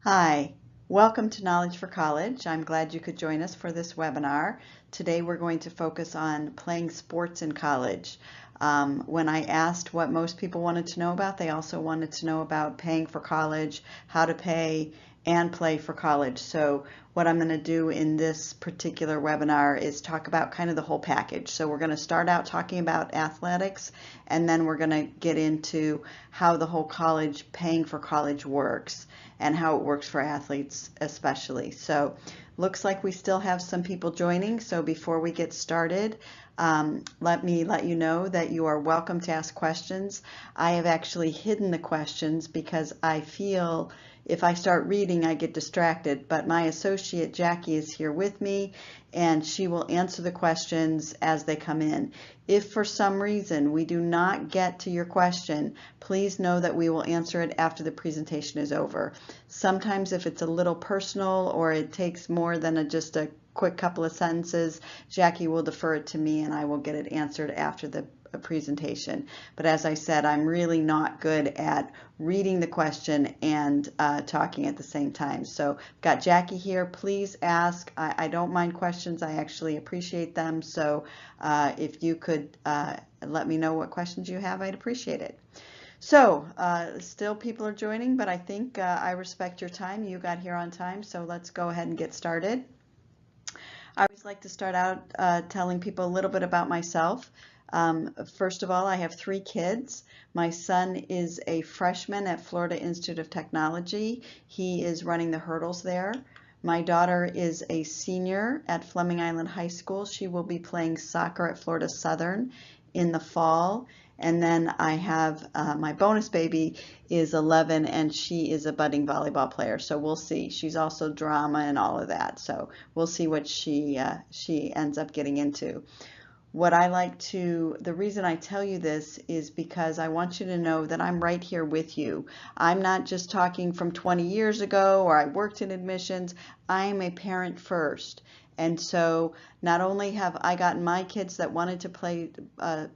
Hi, welcome to Knowledge for College. I'm glad you could join us for this webinar. Today we're going to focus on playing sports in college. When I asked what most people wanted to know about, they also wanted to know about paying for college, how to pay and play for college. So what I'm going to do in this particular webinar is talk about kind of the whole package. So we're going to start out talking about athletics, and then we're going to get into how the whole college paying for college works and how it works for athletes especially. So looks like we still have some people joining. So before we get started, let me let you know that you are welcome to ask questions. I have actually hidden the questions because I feel if I start reading, I get distracted, but my associate Jackie is here with me and she will answer the questions as they come in. If for some reason we do not get to your question, please know that we will answer it after the presentation is over. Sometimes if it's a little personal or it takes more than just a quick couple of sentences, Jackie will defer it to me and I will get it answered after the presentation. But as I said, I'm really not good at reading the question and talking at the same time. So got Jackie here. Please ask. I don't mind questions. I actually appreciate them. So if you could let me know what questions you have, I'd appreciate it. So still people are joining, but I think I respect your time. You got here on time, so let's go ahead and get started. I always like to start out telling people a little bit about myself. First of all, I have 3 kids. My son is a freshman at Florida Institute of Technology. He is running the hurdles there. My daughter is a senior at Fleming Island High School. She will be playing soccer at Florida Southern in the fall. And then I have my bonus baby is 11 and she is a budding volleyball player. So we'll see. She's also drama and all of that. So we'll see what she ends up getting into. The reason I tell you this is because I want you to know that I'm right here with you. I'm not just talking from 20 years ago or I worked in admissions. I'm a parent first. And so not only have I gotten my kids that wanted to play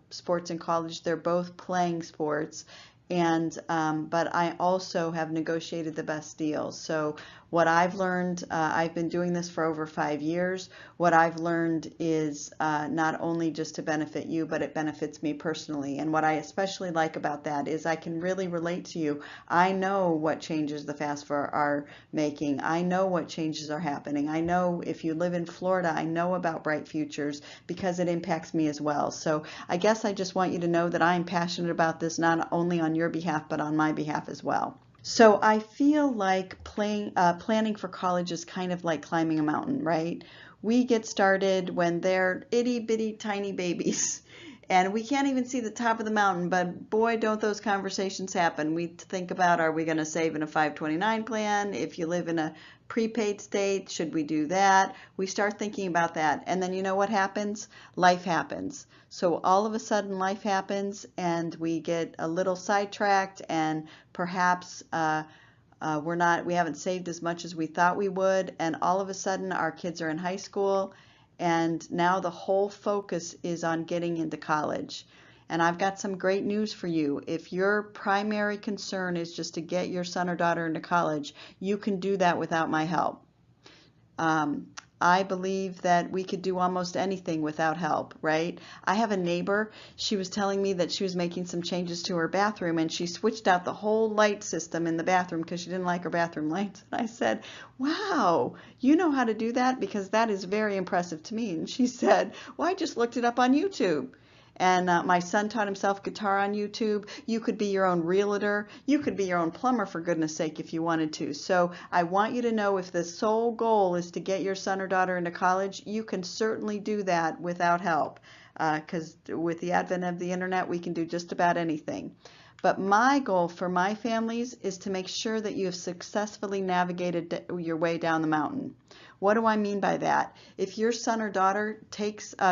sports in college, they're both playing sports. But I also have negotiated the best deals. So what I've learned, I've been doing this for over 5 years. What I've learned is not only just to benefit you, but it benefits me personally. And what I especially like about that is I can really relate to you. I know what changes the FAFSA are making. I know what changes are happening. I know if you live in Florida, I know about Bright Futures because it impacts me as well. So I guess I just want you to know that I'm passionate about this, not only on your behalf, but on my behalf as well. So I feel like planning for college is kind of like climbing a mountain, right? We get started when they're itty bitty tiny babies and we can't even see the top of the mountain, but boy, don't those conversations happen. We think about, are we going to save in a 529 plan? If you live in a prepaid state, should we do that? We start thinking about that. And then you know what happens? Life happens. So all of a sudden life happens and we get a little sidetracked and perhaps we haven't saved as much as we thought we would, and all of a sudden our kids are in high school and now the whole focus is on getting into college. And I've got some great news for you. If your primary concern is just to get your son or daughter into college, you can do that without my help. I believe that we could do almost anything without help, right? I have a neighbor, she was telling me that she was making some changes to her bathroom and she switched out the whole light system in the bathroom because she didn't like her bathroom lights. And I said, wow, you know how to do that? Because that is very impressive to me. And she said, well, I just looked it up on YouTube. And my son taught himself guitar on YouTube. You could be your own realtor. You could be your own plumber, for goodness sake, if you wanted to. So I want you to know if the sole goal is to get your son or daughter into college, you can certainly do that without help. Because with the advent of the internet, we can do just about anything. But my goal for my families is to make sure that you have successfully navigated your way down the mountain. What do I mean by that? If your son or daughter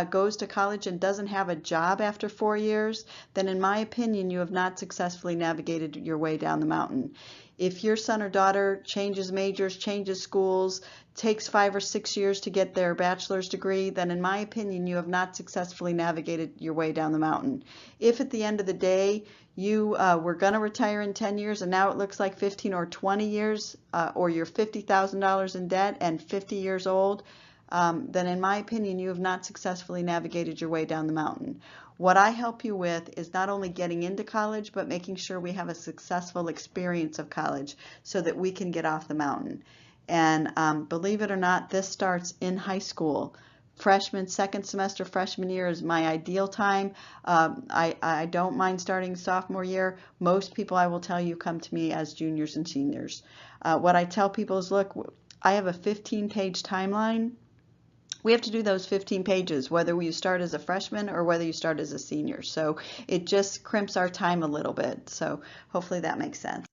goes to college and doesn't have a job after 4 years, then in my opinion, you have not successfully navigated your way down the mountain. If your son or daughter changes majors, changes schools, takes 5 or 6 years to get their bachelor's degree, then in my opinion, you have not successfully navigated your way down the mountain. If at the end of the day, you were going to retire in 10 years and now it looks like 15 or 20 years, or you're $50,000 in debt and 50 years old, then in my opinion, you have not successfully navigated your way down the mountain. What I help you with is not only getting into college, but making sure we have a successful experience of college so that we can get off the mountain. And believe it or not, this starts in high school. Freshman, second semester, freshman year is my ideal time. I don't mind starting sophomore year. Most people, I will tell you, come to me as juniors and seniors. What I tell people is, look, I have a 15-page timeline. We have to do those 15 pages, whether you start as a freshman or whether you start as a senior. So it just crimps our time a little bit. So hopefully that makes sense.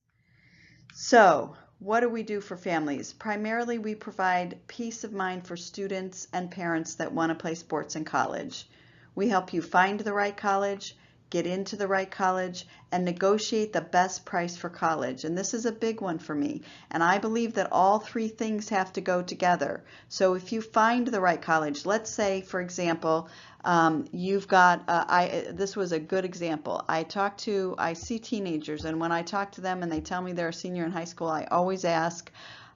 So what do we do for families? Primarily, we provide peace of mind for students and parents that want to play sports in college. We help you find the right college, get into the right college, and negotiate the best price for college. And this is a big one for me. And I believe that all three things have to go together. So if you find the right college, let's say, for example, you've got, this was a good example. I see teenagers, and when I talk to them and they tell me they're a senior in high school, I always ask,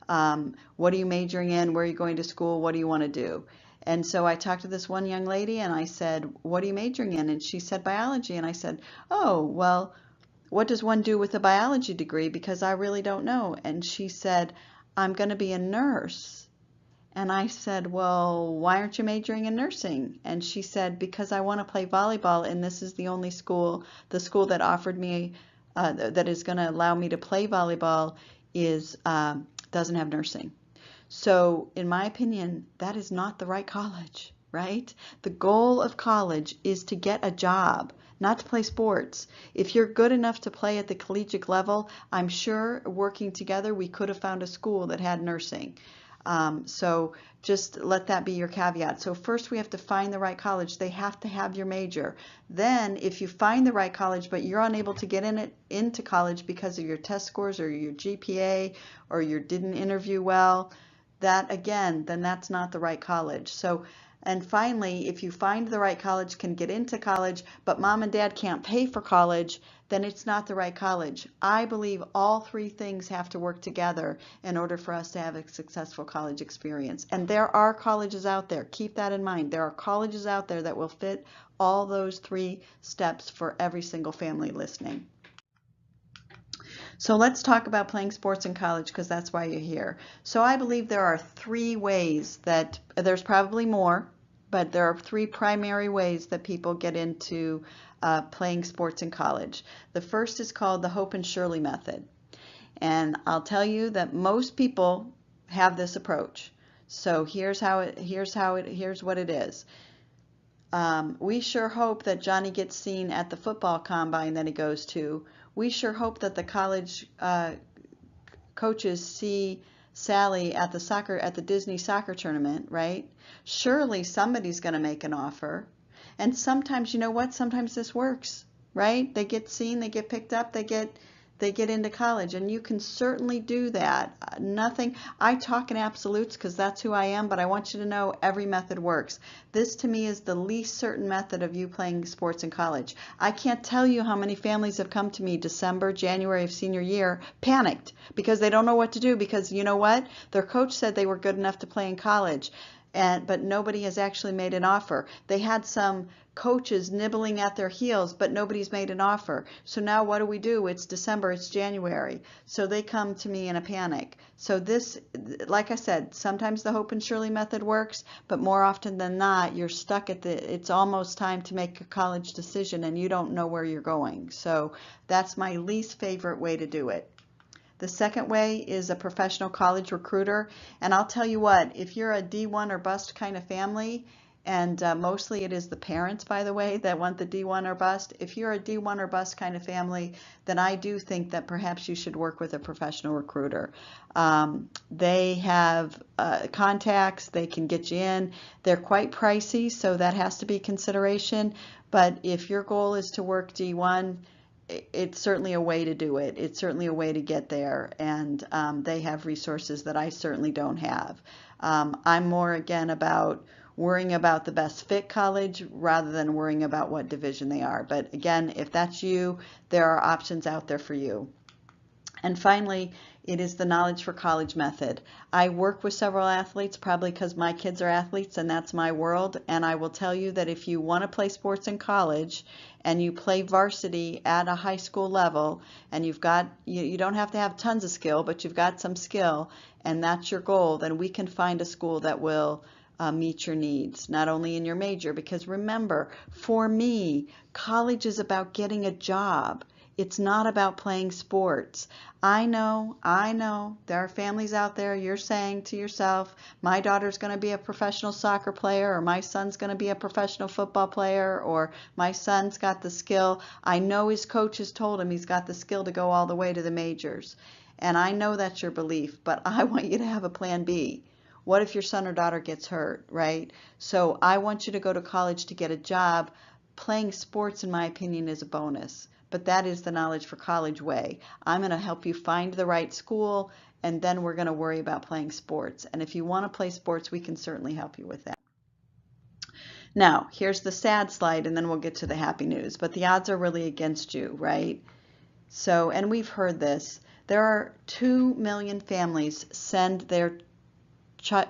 what are you majoring in? Where are you going to school? What do you want to do? And so I talked to this one young lady and I said, what are you majoring in? And she said biology. And I said, oh, well, what does one do with a biology degree? Because I really don't know. And she said, I'm going to be a nurse. And I said, well, why aren't you majoring in nursing? And she said, because I want to play volleyball and this is the only school, the school that offered me, that is going to allow me to play volleyball doesn't have nursing. So in my opinion, that is not the right college, right? The goal of college is to get a job, not to play sports. If you're good enough to play at the collegiate level, I'm sure working together we could have found a school that had nursing. So just let that be your caveat. So first we have to find the right college. They have to have your major. Then if you find the right college but you're unable to get into college because of your test scores or your GPA or you didn't interview well, that again, then that's not the right college. So, and finally, if you find the right college, can get into college, but mom and dad can't pay for college, then it's not the right college. I believe all three things have to work together in order for us to have a successful college experience. And there are colleges out there, keep that in mind. There are colleges out there that will fit all those three steps for every single family listening. So let's talk about playing sports in college because that's why you're here. So I believe there are three ways that, there's probably more, but there are three primary ways that people get into playing sports in college. The first is called the Hope and Shirley method. And I'll tell you that most people have this approach. So here's what it is. We sure hope that Johnny gets seen at the football combine that he goes to. We sure hope that the college coaches see Sally at the Disney soccer tournament, right? Surely somebody's going to make an offer. And sometimes, you know what? Sometimes this works, right? They get seen, they get picked up, they get into college, and you can certainly do that. I talk in absolutes because that's who I am, but I want you to know every method works. This to me is the least certain method of you playing sports in college. I can't tell you how many families have come to me December, January of senior year, panicked because they don't know what to do because you know what? Their coach said they were good enough to play in college. But nobody has actually made an offer. They had some coaches nibbling at their heels, but nobody's made an offer. So now what do? It's December, it's January. So they come to me in a panic. So this, like I said, sometimes the Hope and Shirley method works, but more often than not, you're stuck it's almost time to make a college decision and you don't know where you're going. So that's my least favorite way to do it. The second way is a professional college recruiter. And I'll tell you what, if you're a D1 or bust kind of family, and mostly it is the parents, by the way, that want the D1 or bust. If you're a D1 or bust kind of family, then I do think that perhaps you should work with a professional recruiter. They have contacts, they can get you in. They're quite pricey, so that has to be consideration. But if your goal is to work D1, it's certainly a way to do it. It's certainly a way to get there, and they have resources that I certainly don't have. I'm more again about worrying about the best fit college rather than worrying about what division they are. But again, if that's you, there are options out there for you. And finally, it is the Knowledge for College method. I work with several athletes, probably because my kids are athletes and that's my world. And I will tell you that if you want to play sports in college and you play varsity at a high school level, and you don't have to have tons of skill, but you've got some skill, and that's your goal, then we can find a school that will meet your needs, not only in your major, because remember, for me, college is about getting a job. It's not about playing sports. I know, there are families out there, you're saying to yourself, my daughter's going to be a professional soccer player, or my son's going to be a professional football player, or my son's got the skill. I know his coach has told him he's got the skill to go all the way to the majors. And I know that's your belief, but I want you to have a plan B. What if your son or daughter gets hurt, right? So I want you to go to college to get a job. Playing sports, in my opinion, is a bonus. But that is the Knowledge for College way. I'm going to help you find the right school, and then we're going to worry about playing sports. And if you want to play sports, we can certainly help you with that. Now, here's the sad slide, and then we'll get to the happy news. But the odds are really against you, right? So, and we've heard this. There are 2 million families send their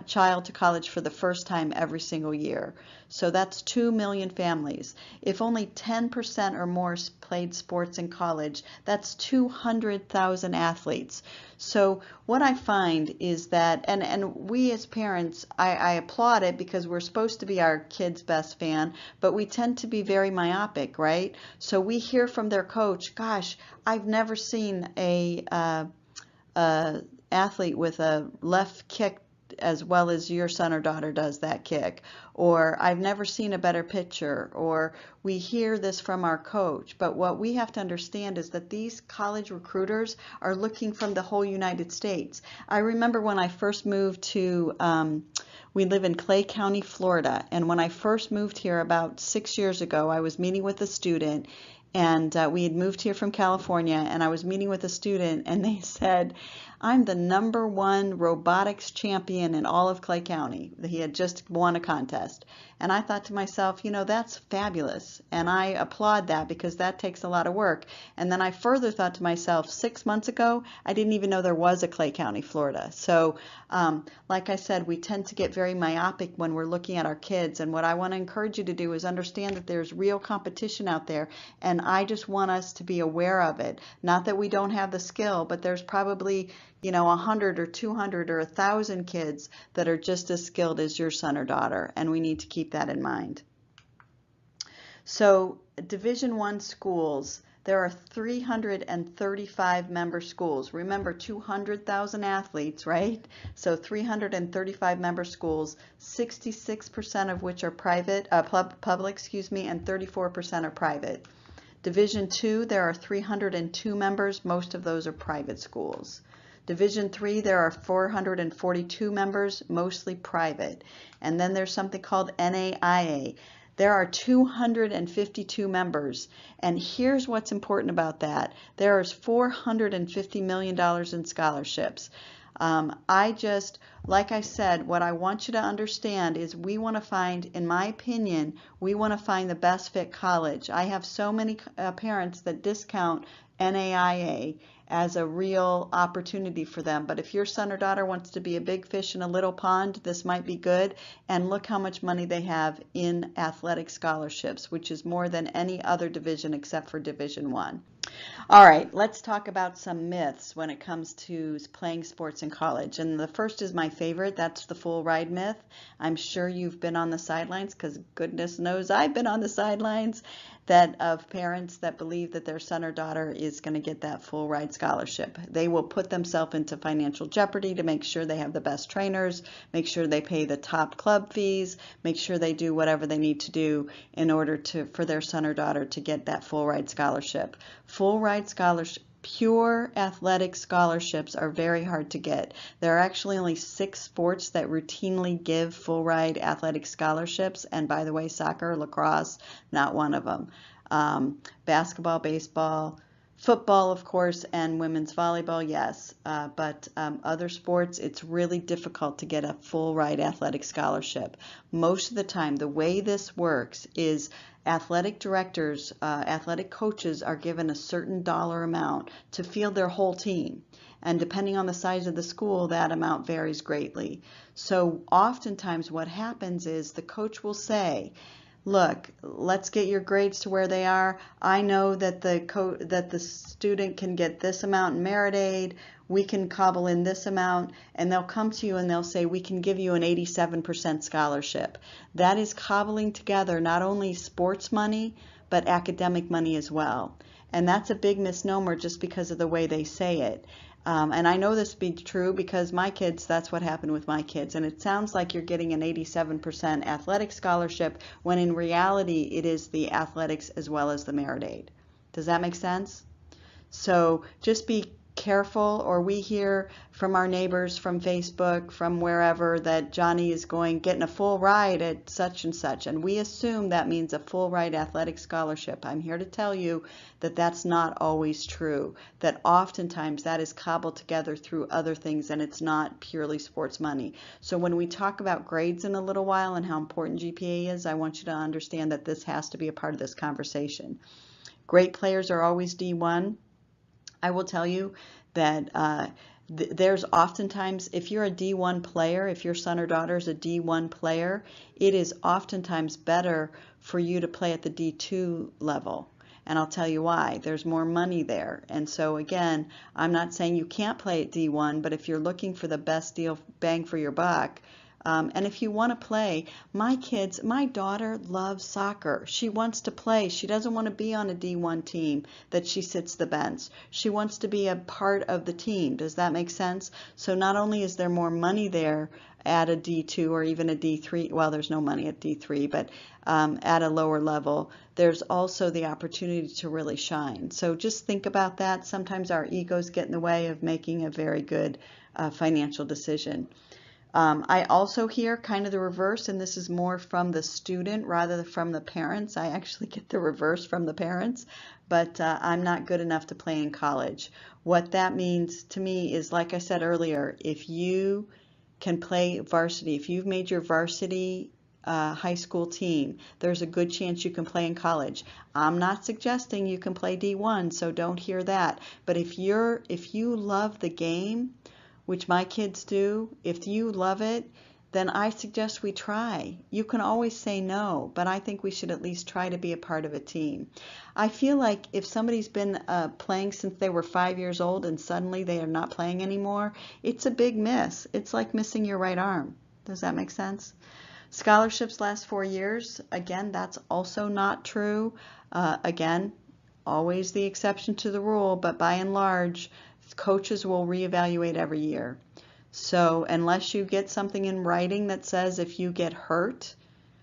child to college for the first time every single year. So that's 2 million families. If only 10% or more played sports in college, that's 200,000 athletes. So what I find is that, and we as parents, I applaud it because we're supposed to be our kids' best fan, but we tend to be very myopic, right? So we hear from their coach, gosh, I've never seen a athlete with a left kick as well as your son or daughter does that kick, or I've never seen a better pitcher, or we hear this from our coach. But what we have to understand is that these college recruiters are looking from the whole United States. I remember when I first moved to, we live in Clay County, Florida, and when I first moved here about 6 years ago, I was meeting with a student, and we had moved here from California, and I was meeting with a student, and they said, I'm the #1 robotics champion in all of Clay County. He had just won a contest. And I thought to myself, you know, that's fabulous. And I applaud that because that takes a lot of work. And then I further thought to myself, 6 months ago, I didn't even know there was a Clay County, Florida. So like I said, we tend to get very myopic when we're looking at our kids. And what I want to encourage you to do is understand that there's real competition out there. And I just want us to be aware of it. Not that we don't have the skill, but there's probably, you know, 100 or 200 or 1,000 kids that are just as skilled as your son or daughter, and we need to keep that in mind. So Division I schools, there are 335 member schools. Remember, 200,000 athletes, right? So 335 member schools, 66% of which are public, and 34% are private. Division II, there are 302 members. Most of those are private schools. Division III, there are 442 members, mostly private. And then there's something called NAIA. There are 252 members. And here's what's important about that. There is $450 million in scholarships. Like I said, what I want you to understand is we want to find, in my opinion, we want to find the best fit college. I have so many parents that discount NAIA as a real opportunity for them. But if your son or daughter wants to be a big fish in a little pond, this might be good. And look how much money they have in athletic scholarships, which is more than any other division except for Division I. All right, let's talk about some myths when it comes to playing sports in college. And the first is my favorite. That's the full ride myth. I'm sure you've been on the sidelines, because goodness knows I've been on the sidelines, of parents that believe that their son or daughter is going to get that full ride scholarship. They will put themselves into financial jeopardy to make sure they have the best trainers, make sure they pay the top club fees, make sure they do whatever they need to do in order for their son or daughter to get that full ride scholarship. Full ride scholarship, pure athletic scholarships are very hard to get. There are actually only 6 sports that routinely give full ride athletic scholarships, and by the way, soccer, lacrosse, not one of them. Basketball, baseball, Football, of course, and women's volleyball, yes. But other sports, it's really difficult to get a full ride athletic scholarship. Most of the time, the way this works is athletic directors, athletic coaches are given a certain dollar amount to field their whole team. And depending on the size of the school, that amount varies greatly. So oftentimes what happens is the coach will say, look, let's get your grades to where they are. I know that the student can get this amount in merit aid. We can cobble in this amount, and they'll come to you and they'll say, we can give you an 87% scholarship. That is cobbling together not only sports money, but academic money as well. And that's a big misnomer just because of the way they say it. And I know this to be true because my kids, that's what happened with my kids. And it sounds like you're getting an 87% athletic scholarship when in reality it is the athletics as well as the merit aid. Does that make sense? So just be careful, or we hear from our neighbors, from Facebook, from wherever, that Johnny is getting a full ride at such and such, and we assume that means a full ride athletic scholarship. I'm here to tell you that that's not always true, that oftentimes that is cobbled together through other things and it's not purely sports money. So when we talk about grades in a little while and how important GPA is, I want you to understand that this has to be a part of this conversation. Great players are always D1. I will tell you that there's oftentimes, if you're a D1 player, if your son or daughter is a D1 player, it is oftentimes better for you to play at the D2 level. And I'll tell you why. There's more money there. And so again, I'm not saying you can't play at D1, but if you're looking for the best deal, bang for your buck, and if you want to play, my daughter loves soccer. She wants to play. She doesn't want to be on a D1 team that she sits the bench. She wants to be a part of the team. Does that make sense? So not only is there more money there at a D2 or even a D3, well, there's no money at D3, but at a lower level, there's also the opportunity to really shine. So just think about that. Sometimes our egos get in the way of making a very good financial decision. I also hear kind of the reverse, and this is more from the student rather than from the parents. I actually get the reverse from the parents, but I'm not good enough to play in college. What that means to me is, like I said earlier, if you can play varsity, if you've made your varsity high school team, there's a good chance you can play in college. I'm not suggesting you can play D1, so don't hear that. But if you love the game, which my kids do, if you love it, then I suggest we try. You can always say no, but I think we should at least try to be a part of a team. I feel like if somebody's been playing since they were 5 years old and suddenly they are not playing anymore, it's a big miss. It's like missing your right arm. Does that make sense? Scholarships last 4 years. Again, that's also not true. Again, always the exception to the rule, but by and large, coaches will reevaluate every year. So unless you get something in writing that says if you get hurt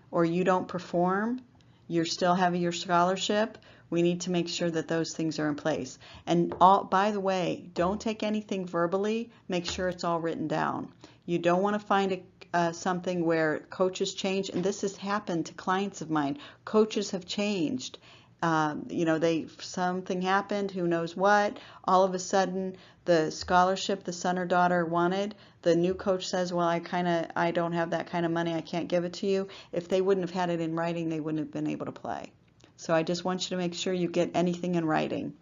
or you don't perform, you're still having your scholarship, we need to make sure that those things are in place. And by the way, don't take anything verbally, make sure it's all written down. You don't want to find something where coaches change, and this has happened to clients of mine. Coaches have changed. Something happened, who knows what, all of a sudden the scholarship the son or daughter wanted, the new coach says, well, I don't have that kind of money, I can't give it to you. If they wouldn't have had it in writing, they wouldn't have been able to play. So I just want you to make sure you get anything in writing.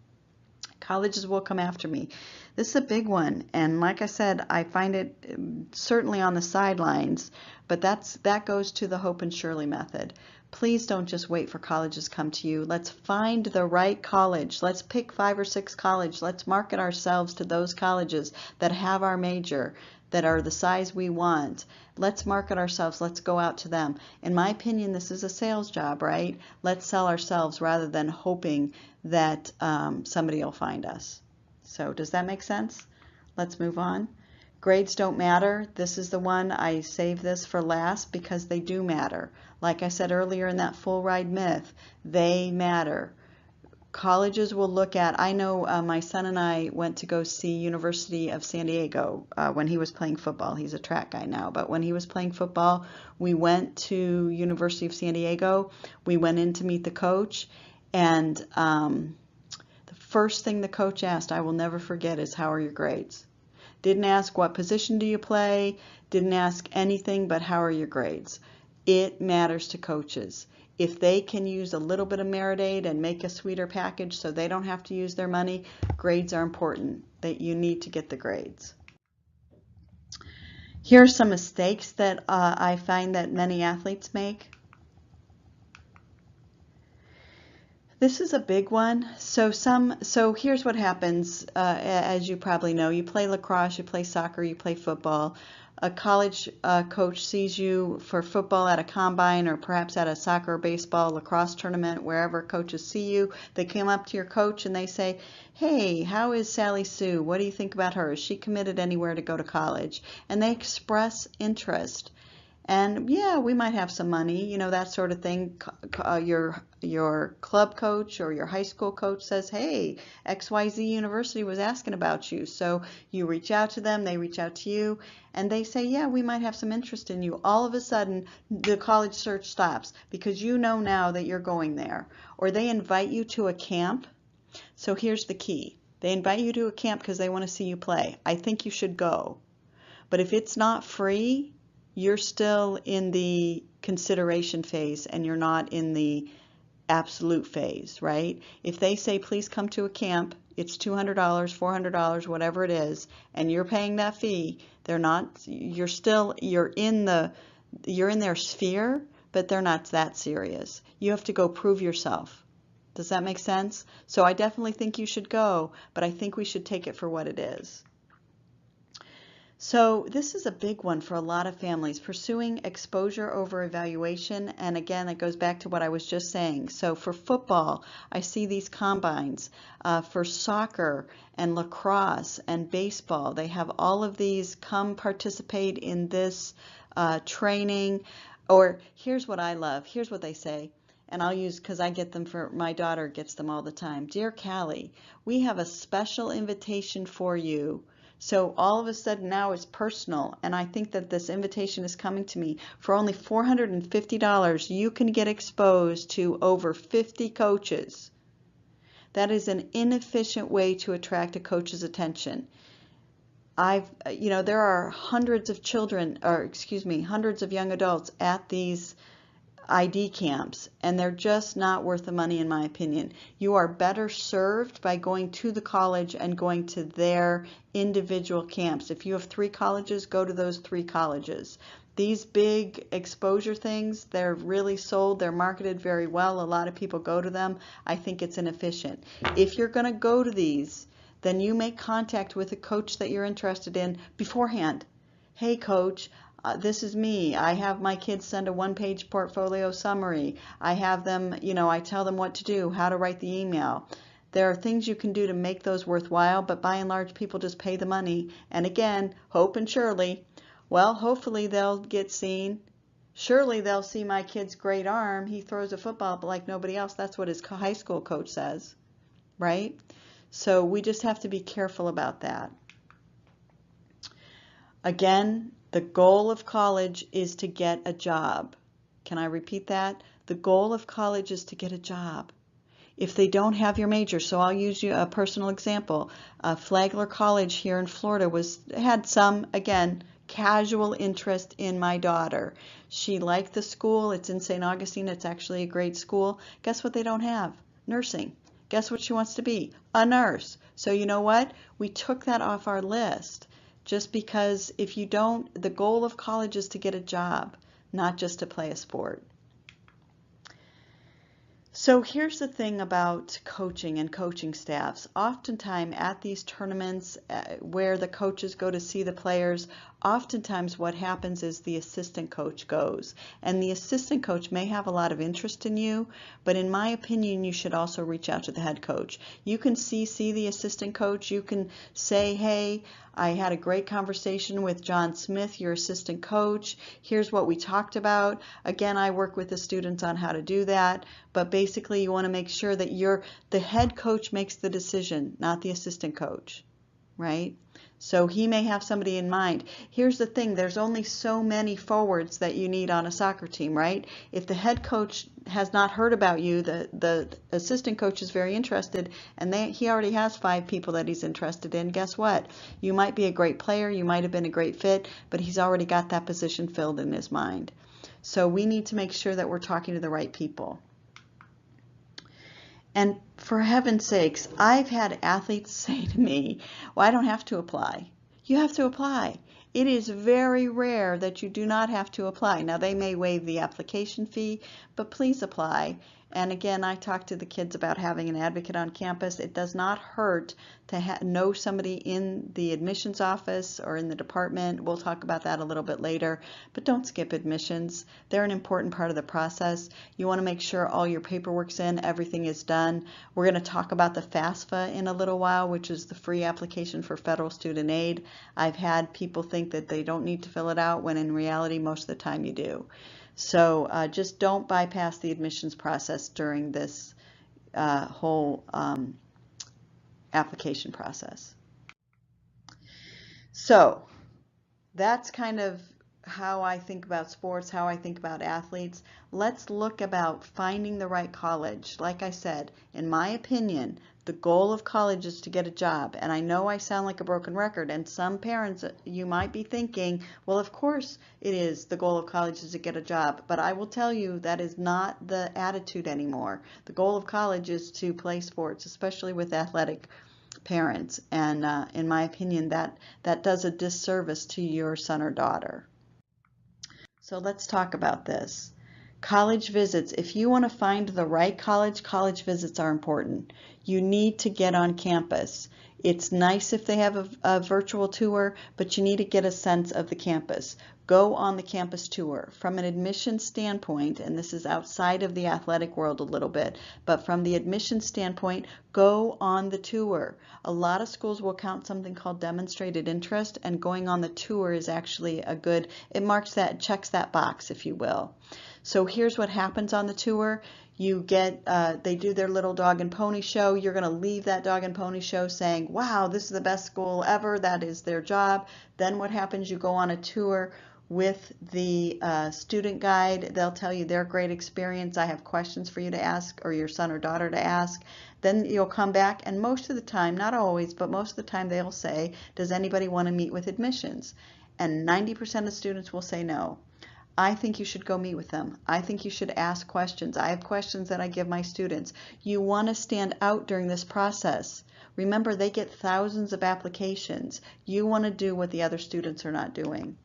Colleges will come after me. This is a big one, and like I said, I find it certainly on the sidelines, but that goes to the Hope and Shirley method. Please don't just wait for colleges to come to you. Let's find the right college. Let's pick 5 or 6 colleges. Let's market ourselves to those colleges that have our major, that are the size we want. Let's market ourselves. Let's go out to them. In my opinion, this is a sales job, right? Let's sell ourselves rather than hoping that somebody will find us. So does that make sense? Let's move on. Grades don't matter. This is the one I saved this for last because they do matter. Like I said earlier in that full ride myth, they matter. Colleges will look at, I know my son and I went to go see University of San Diego when he was playing football. He's a track guy now, but when he was playing football, we went to University of San Diego. We went in to meet the coach, and the first thing the coach asked, I will never forget, is how are your grades? Didn't ask what position do you play, didn't ask anything but how are your grades. It matters to coaches. If they can use a little bit of Merit Aid and make a sweeter package so they don't have to use their money, grades are important. That you need to get the grades. Here are some mistakes that I find that many athletes make. This is a big one. So here's what happens. As you probably know, you play lacrosse, you play soccer, you play football. A college coach sees you for football at a combine or perhaps at a soccer, baseball, lacrosse tournament, wherever coaches see you. They come up to your coach and they say, hey, how is Sally Sue? What do you think about her? Is she committed anywhere to go to college? And they express interest. And yeah, we might have some money, you know, that sort of thing. Your club coach or your high school coach says, hey, XYZ University was asking about you. So you reach out to them, they reach out to you, and they say, yeah, we might have some interest in you. All of a sudden, the college search stops because you know now that you're going there. Or they invite you to a camp. So here's the key. They invite you to a camp because they want to see you play. I think you should go. But if it's not free, you're still in the consideration phase and you're not in the absolute phase, right? If they say, please come to a camp, it's $200, $400, whatever it is, and you're paying that fee, you're in their sphere, but they're not that serious. You have to go prove yourself. Does that make sense? So I definitely think you should go, but I think we should take it for what it is. So this is a big one for a lot of families, pursuing exposure over evaluation. And again, it goes back to what I was just saying. So for football, I see these combines. For soccer and lacrosse and baseball, they have all of these, come participate in this training. Or here's what I love. Here's what they say. And I'll use, because I get them for, my daughter gets them all the time. Dear Callie, we have a special invitation for you. So all of a sudden now it's personal, and I think that this invitation is coming to me. For only $450, you can get exposed to over 50 coaches. That is an inefficient way to attract a coach's attention. There are hundreds of hundreds of young adults at these ID camps, and they're just not worth the money in my opinion. You are better served by going to the college and going to their individual camps. If you have 3 colleges, go to those 3 colleges. These big exposure things, they're really sold, they're marketed very well. A lot of people go to them. I think it's inefficient. If you're going to go to these, then you make contact with a coach that you're interested in beforehand. Hey coach, this is me. I have my kids send a 1-page portfolio summary. I have them, I tell them what to do, how to write the email. There are things you can do to make those worthwhile, but by and large, people just pay the money. And again, hope and surely, well, hopefully they'll get seen. Surely they'll see my kid's great arm. He throws a football like nobody else. That's what his high school coach says, right? So we just have to be careful about that. Again, the goal of college is to get a job. Can I repeat that? The goal of college is to get a job. If they don't have your major, so I'll use you a personal example. Flagler College here in Florida had some, again, casual interest in my daughter. She liked the school. It's in St. Augustine. It's actually a great school. Guess what they don't have? Nursing. Guess what she wants to be? A nurse. So you know what? We took that off our list. Just because if you don't, the goal of college is to get a job, not just to play a sport. So here's the thing about coaching and coaching staffs. Oftentimes at these tournaments where the coaches go to see the players, oftentimes what happens is the assistant coach goes. And the assistant coach may have a lot of interest in you, but in my opinion, you should also reach out to the head coach. You can CC the assistant coach. You can say, hey, I had a great conversation with John Smith, your assistant coach. Here's what we talked about. Again, I work with the students on how to do that, but basically you want to make sure that the head coach makes the decision, not the assistant coach. right? So he may have somebody in mind. Here's the thing, there's only so many forwards that you need on a soccer team, right? If the head coach has not heard about you, the assistant coach is very interested, and he already has 5 people that he's interested in. Guess what? You might be a great player, you might have been a great fit, but he's already got that position filled in his mind. So we need to make sure that we're talking to the right people. And for heaven's sakes, I've had athletes say to me, well, I don't have to apply. You have to apply. It is very rare that you do not have to apply. Now, they may waive the application fee, but please apply. And again, I talked to the kids about having an advocate on campus. It does not hurt to know somebody in the admissions office or in the department. We'll talk about that a little bit later, but don't skip admissions. They're an important part of the process. You want to make sure all your paperwork's in, everything is done. We're going to talk about the FAFSA in a little while, which is the free application for federal student aid. I've had people think that they don't need to fill it out when in reality most of the time you do. So just don't bypass the admissions process during this whole application process. So that's kind of how I think about sports, how I think about athletes. Let's look about finding the right college. Like I said, in my opinion, the goal of college is to get a job. And I know I sound like a broken record, and some parents, you might be thinking, well, of course it is. The goal of college is to get a job. But I will tell you that is not the attitude anymore. The goal of college is to play sports, especially with athletic parents. And in my opinion, that does a disservice to your son or daughter. So let's talk about this. College visits. If you want to find the right college, college visits are important. You need to get on campus. It's nice if they have a virtual tour, but you need to get a sense of the campus. Go on the campus tour. From an admission standpoint, and this is outside of the athletic world a little bit, but from the admission standpoint, go on the tour. A lot of schools will count something called demonstrated interest, and going on the tour is actually a good, it marks that, checks that box, if you will. So here's what happens on the tour. You get, they do their little dog and pony show. You're going to leave that dog and pony show saying, wow, this is the best school ever. That is their job. Then what happens? You go on a tour with the student guide. They'll tell you their great experience. I have questions for you to ask, or your son or daughter to ask. Then you'll come back, and most of the time, not always, but most of the time they'll say, does anybody want to meet with admissions? And 90% of students will say no. I think you should go meet with them. I think you should ask questions. I have questions that I give my students. You want to stand out during this process. Remember, they get thousands of applications. You want to do what the other students are not doing.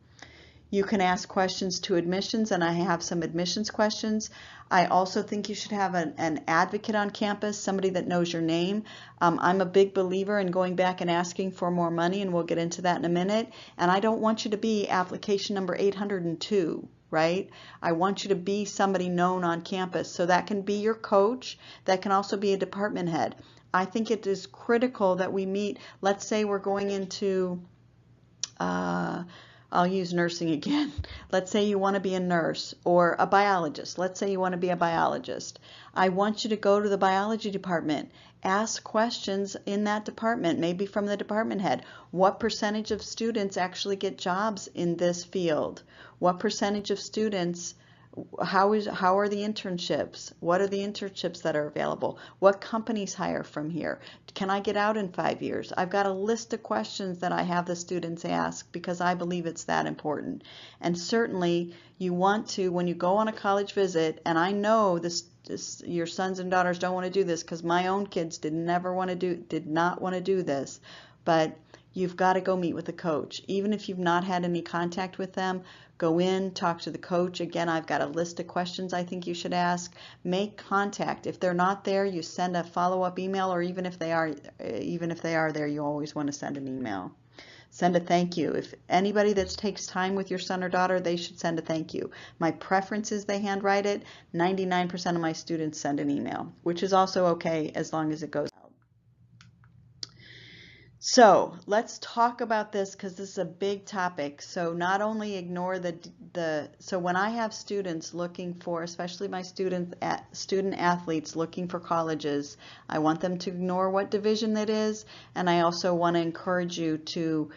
You can ask questions to admissions, and I have some admissions questions. I also think you should have an advocate on campus, somebody that knows your name. I'm a big believer in going back and asking for more money, and we'll get into that in a minute. And I don't want you to be application number 802. Right? I want you to be somebody known on campus. So that can be your coach. That can also be a department head. I think it is critical that we meet. Let's say we're going into, I'll use nursing again. Let's say you want to be a nurse or a biologist. Let's say you want to be a biologist. I want you to go to the biology department. Ask questions in that department, maybe from the department head. What percentage of students actually get jobs in this field? What percentage of students, how are the internships? What are the internships that are available? What companies hire from here? Can I get out in 5 years? I've got a list of questions that I have the students ask because I believe it's that important. And certainly you want to, when you go on a college visit, and I know your sons and daughters don't want to do this because my own kids did not want to do this, but you've got to go meet with a coach. Even if you've not had any contact with them, go in, talk to the coach. Again, I've got a list of questions I think you should ask. Make contact. If they're not there, you send a follow-up email, or even if they are there, you always want to send an email. Send a thank you. If anybody that takes time with your son or daughter, they should send a thank you. My preference is they handwrite it. 99% of my students send an email, which is also okay as long as it goes out. So let's talk about this because this is a big topic. So not only ignore so when I have students looking for, especially my student athletes looking for colleges, I want them to ignore what division it is, and I also want to encourage you to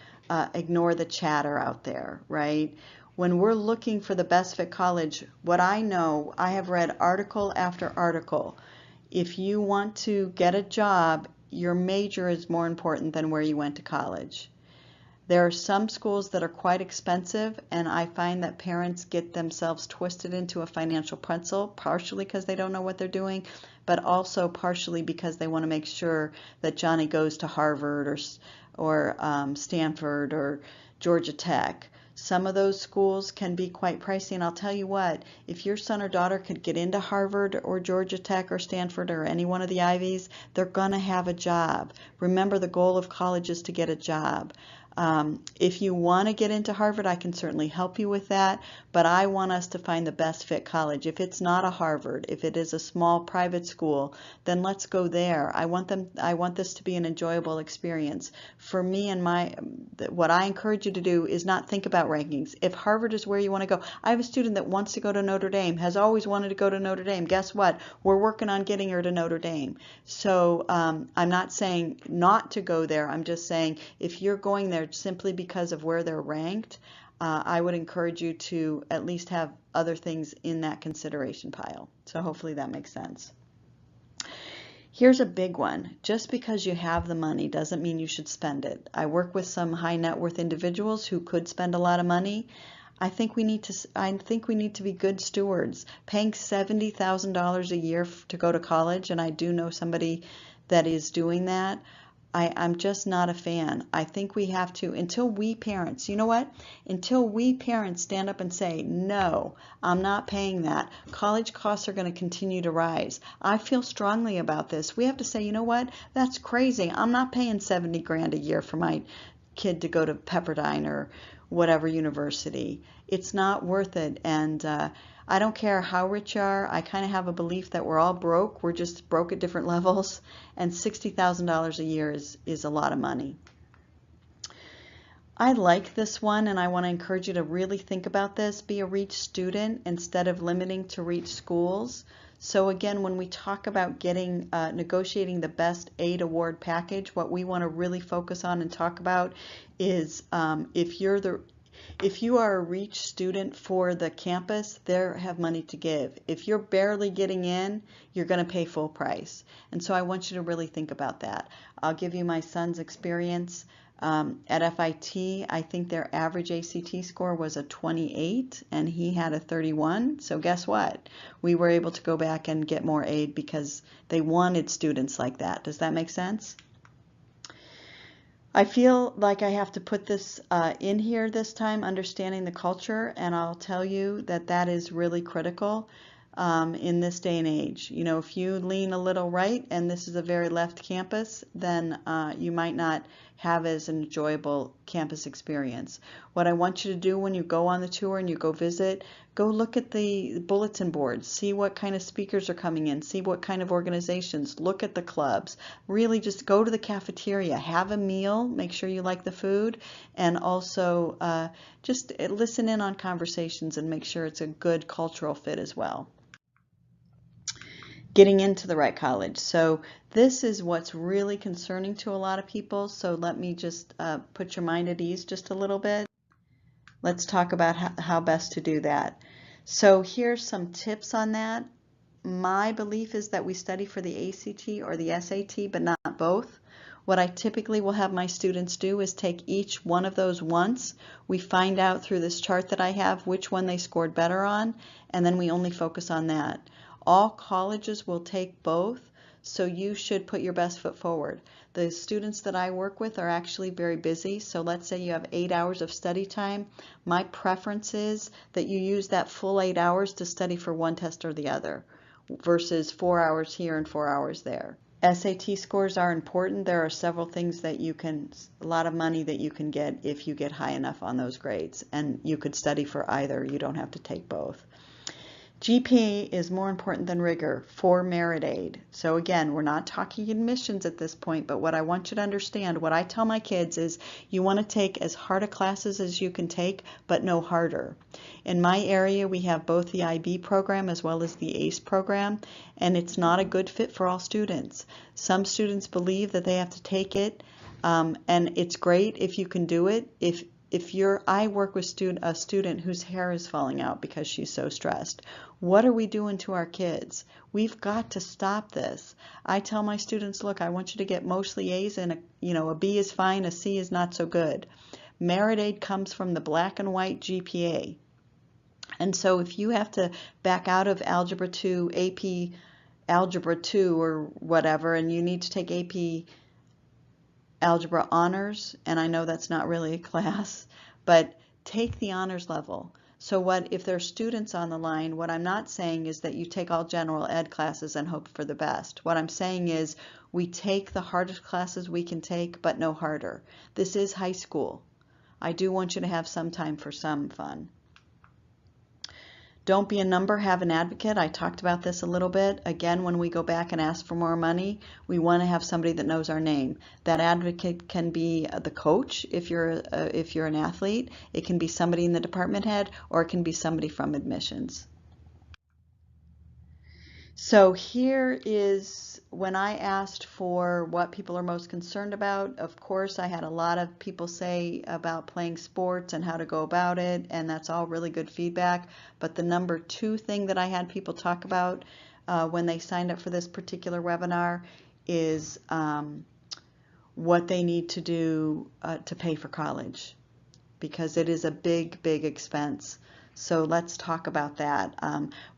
ignore the chatter out there, right? When we're looking for the best fit college, what I know, I have read article after article. If you want to get a job, your major is more important than where you went to college. There are some schools that are quite expensive, and I find that parents get themselves twisted into a financial pretzel, partially because they don't know what they're doing, but also partially because they want to make sure that Johnny goes to Harvard or Stanford or Georgia Tech. Some of those schools can be quite pricey, and I'll tell you what, if your son or daughter could get into Harvard or Georgia Tech or Stanford or any one of the Ivies, they're going to have a job. Remember, the goal of college is to get a job. If you want to get into Harvard, I can certainly help you with that, but I want us to find the best fit college. If it's not a Harvard, if it is a small private school, then let's go there. I want this to be an enjoyable experience. For me and what I encourage you to do is not think about rankings. If Harvard is where you want to go, I have a student that wants to go to Notre Dame, has always wanted to go to Notre Dame. Guess what? We're working on getting her to Notre Dame. So I'm not saying not to go there. I'm just saying if you're going there simply because of where they're ranked, I would encourage you to at least have other things in that consideration pile. So hopefully that makes sense. Here's a big one. Just because you have the money doesn't mean you should spend it. I work with some high net worth individuals who could spend a lot of money. I think we need to be good stewards. Paying $70,000 a year to go to college, and I do know somebody that is doing that. I'm just not a fan. I think we have to, until we parents, you know what? Until we parents stand up and say, no, I'm not paying that, college costs are going to continue to rise. I feel strongly about this. We have to say, you know what? That's crazy. I'm not paying 70 grand a year for my kid to go to Pepperdine or whatever university. It's not worth it. And I don't care how rich you are. I kind of have a belief that we're all broke. We're just broke at different levels. And $60,000 a year is a lot of money. I like this one, and I want to encourage you to really think about this. Be a REACH student instead of limiting to REACH schools. So again, when we talk about negotiating the best aid award package, what we want to really focus on and talk about is if you are a REACH student for the campus, they have money to give. If you're barely getting in, you're going to pay full price. And so I want you to really think about that. I'll give you my son's experience. At FIT, I think their average ACT score was a 28 and he had a 31. So guess what? We were able to go back and get more aid because they wanted students like that. Does that make sense? I feel like I have to put this in here this time, understanding the culture, and I'll tell you that that is really critical in this day and age. You know, if you lean a little right and this is a very left campus, then you might not have as an enjoyable campus experience. What I want you to do when you go on the tour and you go visit, go look at the bulletin boards, see what kind of speakers are coming in, see what kind of organizations, look at the clubs, really just go to the cafeteria, have a meal, make sure you like the food, and also just listen in on conversations and make sure it's a good cultural fit as well. Getting into the right college. So this is what's really concerning to a lot of people. So let me just put your mind at ease just a little bit. Let's talk about how best to do that. So here's some tips on that. My belief is that we study for the ACT or the SAT, but not both. What I typically will have my students do is take each one of those once. We find out through this chart that I have which one they scored better on, and then we only focus on that. All colleges will take both, so you should put your best foot forward. The students that I work with are actually very busy, so let's say you have 8 hours of study time. My preference is that you use that full 8 hours to study for one test or the other versus 4 hours here and 4 hours there. SAT scores are important. There are several things that a lot of money that you can get if you get high enough on those grades, and you could study for either. You don't have to take both. GPA is more important than rigor for merit aid. So again, we're not talking admissions at this point, but what I want you to understand, what I tell my kids is you want to take as hard a classes as you can take, but no harder. In my area, we have both the IB program as well as the ACE program, and it's not a good fit for all students. Some students believe that they have to take it, and it's great if you can do it. I work with a student whose hair is falling out because she's so stressed. What are we doing to our kids? We've got to stop this. I tell my students, look, I want you to get mostly A's, and a B is fine, a C is not so good. Merit aid comes from the black and white GPA. And so if you have to back out of Algebra 2, AP Algebra 2 or whatever, and you need to take AP Algebra Honors, and I know that's not really a class, but take the honors level. So if there are students on the line, what I'm not saying is that you take all general ed classes and hope for the best. What I'm saying is we take the hardest classes we can take, but no harder. This is high school. I do want you to have some time for some fun. Don't be a number, have an advocate. I talked about this a little bit. Again, when we go back and ask for more money, we want to have somebody that knows our name. That advocate can be the coach if you're an athlete. It can be somebody in the department head, or it can be somebody from admissions. So here is when I asked for what people are most concerned about. Of course, I had a lot of people say about playing sports and how to go about it, and that's all really good feedback. But the number 2 thing that I had people talk about when they signed up for this particular webinar is what they need to do to pay for college, because it is a big, big expense. So let's talk about that.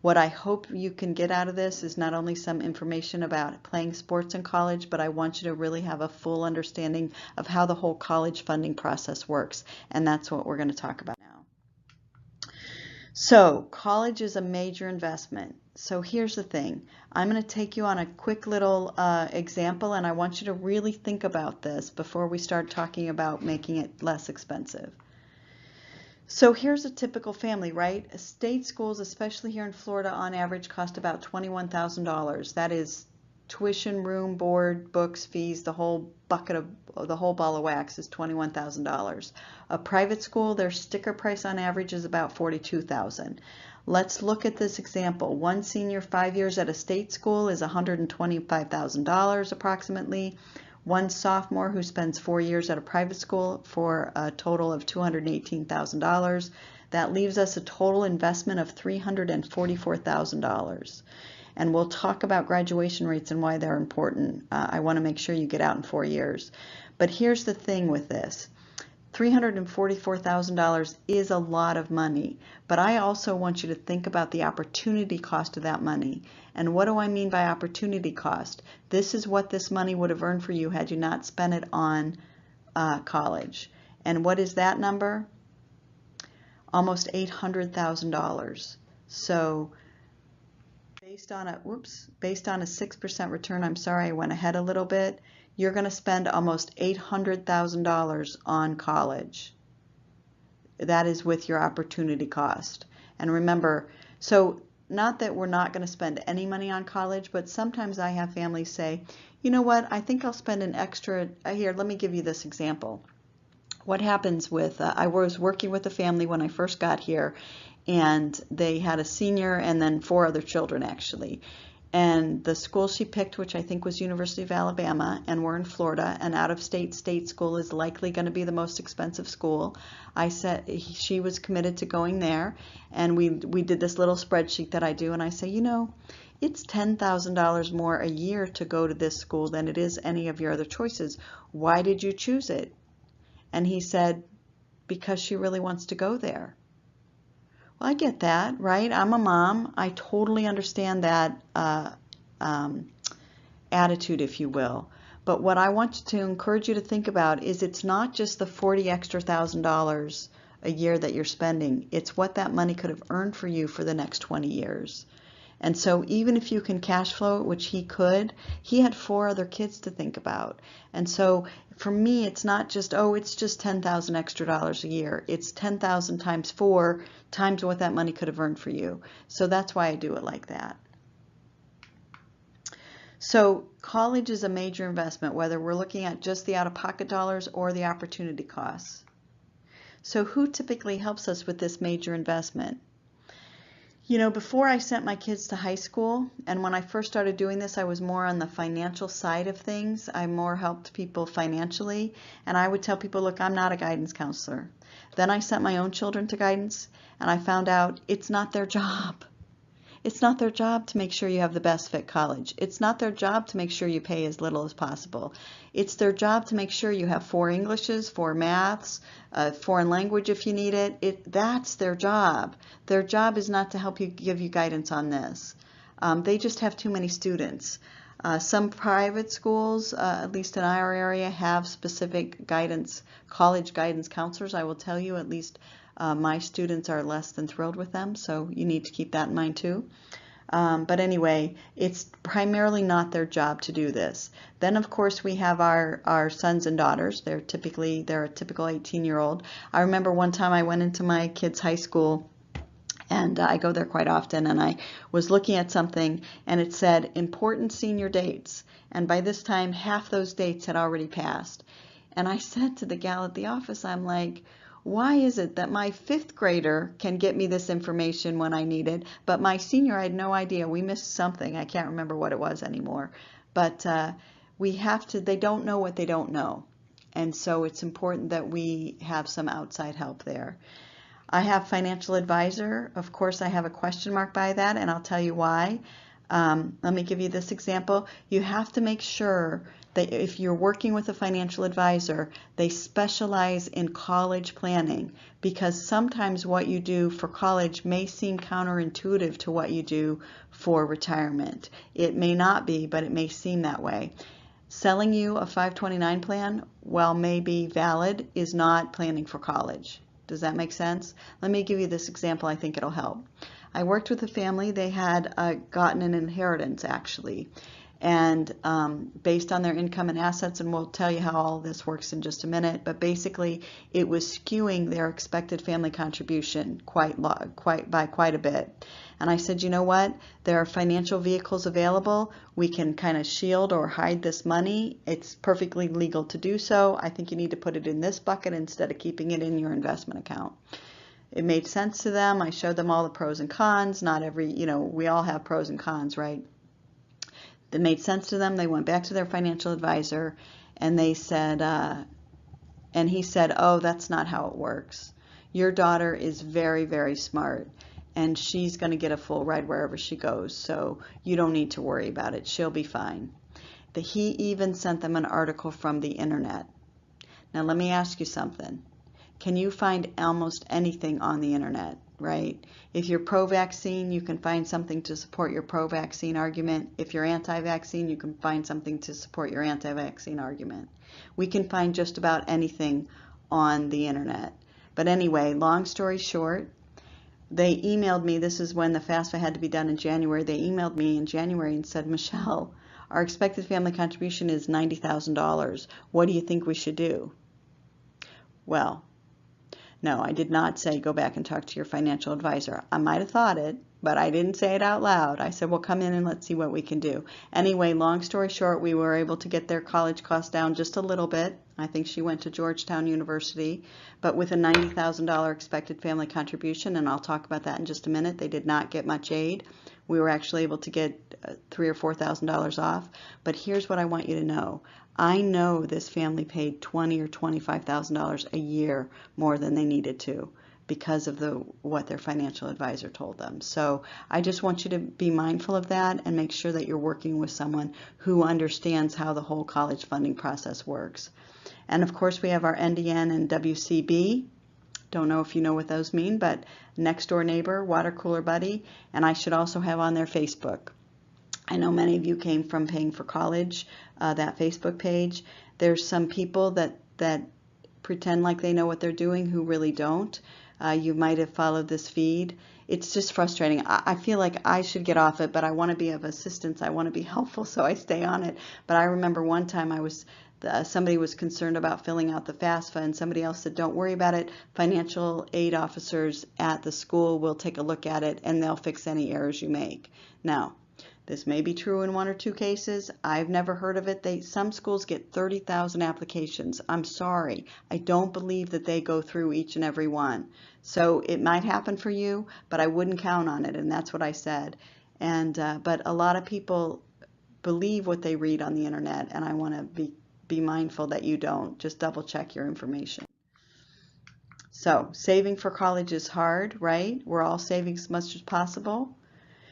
What I hope you can get out of this is not only some information about playing sports in college, but I want you to really have a full understanding of how the whole college funding process works. And that's what we're going to talk about now. So college is a major investment. So here's the thing. I'm going to take you on a quick little example, and I want you to really think about this before we start talking about making it less expensive. So here's a typical family, right? State schools, especially here in Florida, on average cost about $21,000. That is tuition, room, board, books, fees, the whole ball of wax is $21,000. A private school, their sticker price on average is about $42,000. Let's look at this example. One senior 5 years at a state school is $125,000 approximately. One sophomore who spends 4 years at a private school for a total of $218,000. That leaves us a total investment of $344,000. And we'll talk about graduation rates and why they're important. I want to make sure you get out in 4 years. But here's the thing with this. $344,000 is a lot of money, but I also want you to think about the opportunity cost of that money. And what do I mean by opportunity cost? This is what this money would have earned for you had you not spent it on college. And what is that number? Almost $800,000. So based on a 6% return, I'm sorry, I went ahead a little bit, you're going to spend almost $800,000 on college. That is with your opportunity cost. And remember, so not that we're not going to spend any money on college, but sometimes I have families say, you know what, I think I'll spend an extra, here, let me give you this example. What happens with, I was working with a family when I first got here, and they had a senior and then 4 other children actually. And the school she picked, which I think was University of Alabama, and we're in Florida, an out-of-state state school is likely going to be the most expensive school. I said she was committed to going there, and we did this little spreadsheet that I do, and I say, you know, it's $10,000 more a year to go to this school than it is any of your other choices. Why did you choose it? And he said, because she really wants to go there. Well, I get that, right? I'm a mom. I totally understand that attitude, if you will. But what I want to encourage you to think about is it's not just the $40,000 a year that you're spending. It's what that money could have earned for you for the next 20 years. And so even if you can cash flow it, which he could, he had 4 other kids to think about. And so for me, it's not just, oh, it's just $10,000 extra dollars a year. It's 10,000 times 4 times what that money could have earned for you. So that's why I do it like that. So college is a major investment, whether we're looking at just the out-of-pocket dollars or the opportunity costs. So who typically helps us with this major investment? You know, before I sent my kids to high school, and when I first started doing this, I was more on the financial side of things. I more helped people financially, and I would tell people, look, I'm not a guidance counselor. Then I sent my own children to guidance, and I found out it's not their job. It's not their job to make sure you have the best fit college. It's not their job to make sure you pay as little as possible. It's their job to make sure you have 4 Englishes, 4 maths, foreign language if you need it. That's their job. Their job is not to help you, give you guidance on this. They just have too many students. Some private schools, at least in our area, have specific guidance, college guidance counselors. I will tell you, at least my students are less than thrilled with them, so you need to keep that in mind too. But anyway, it's primarily not their job to do this. Then of course we have our sons and daughters. They're a typical 18-year-old. I remember one time I went into my kids' high school, and I go there quite often, and I was looking at something and it said important senior dates, and by this time half those dates had already passed. And I said to the gal at the office, I'm like, why is it that my 5th grader can get me this information when I need it, but my senior, I had no idea. We missed something. I can't remember what it was anymore. But they don't know what they don't know. And so it's important that we have some outside help there. I have financial advisor. Of course, I have a question mark by that, and I'll tell you why. Let me give you this example. You have to make sure that if you're working with a financial advisor, they specialize in college planning, because sometimes what you do for college may seem counterintuitive to what you do for retirement. It may not be, but it may seem that way. Selling you a 529 plan, while may be valid, is not planning for college. Does that make sense? Let me give you this example. I think it'll help. I worked with a family. They had gotten an inheritance, actually, and based on their income and assets, and we'll tell you how all this works in just a minute, but basically it was skewing their expected family contribution by quite a bit. And I said, you know what? There are financial vehicles available. We can kind of shield or hide this money. It's perfectly legal to do so. I think you need to put it in this bucket instead of keeping it in your investment account. It made sense to them. I showed them all the pros and cons. Not every, we all have pros and cons, right? That made sense to them. They went back to their financial advisor, and they said, and he said, oh, that's not how it works. Your daughter is very, very smart, and she's going to get a full ride wherever she goes, so you don't need to worry about it. She'll be fine. He even sent them an article from the internet. Now let me ask you something. Can you find almost anything on the internet, right? If you're pro-vaccine, you can find something to support your pro-vaccine argument. If you're anti-vaccine, you can find something to support your anti-vaccine argument. We can find just about anything on the internet. But anyway, long story short, they emailed me. This is when the FAFSA had to be done in January. They emailed me in January and said, Michelle, our expected family contribution is $90,000. What do you think we should do? Well, no, I did not say go back and talk to your financial advisor. I might have thought it, but I didn't say it out loud. I said, well, come in and let's see what we can do. Anyway, long story short, we were able to get their college costs down just a little bit. I think she went to Georgetown University, but with a $90,000 expected family contribution, and I'll talk about that in just a minute. They did not get much aid. We were actually able to get $3,000 or $4,000 off. But here's what I want you to know. I know this family paid $20,000 or $25,000 a year more than they needed to because of what their financial advisor told them. So I just want you to be mindful of that and make sure that you're working with someone who understands how the whole college funding process works. And of course we have our NDN and WCB. Don't know if you know what those mean, but next door neighbor, water cooler buddy, and I should also have on their Facebook. I know many of you came from Paying for College, that Facebook page. There's some people that pretend like they know what they're doing who really don't. You might have followed this feed. It's just frustrating. I feel like I should get off it, but I want to be of assistance. I want to be helpful, so I stay on it. But I remember one time somebody was concerned about filling out the FAFSA, and somebody else said, don't worry about it. Financial aid officers at the school will take a look at it, and they'll fix any errors you make. Now, this may be true in 1 or 2 cases. I've never heard of it. Some schools get 30,000 applications. I'm sorry. I don't believe that they go through each and every one. So it might happen for you, but I wouldn't count on it, and that's what I said. But a lot of people believe what they read on the internet, and I want to be mindful that you don't. Just double check your information. So saving for college is hard, right? We're all saving as much as possible.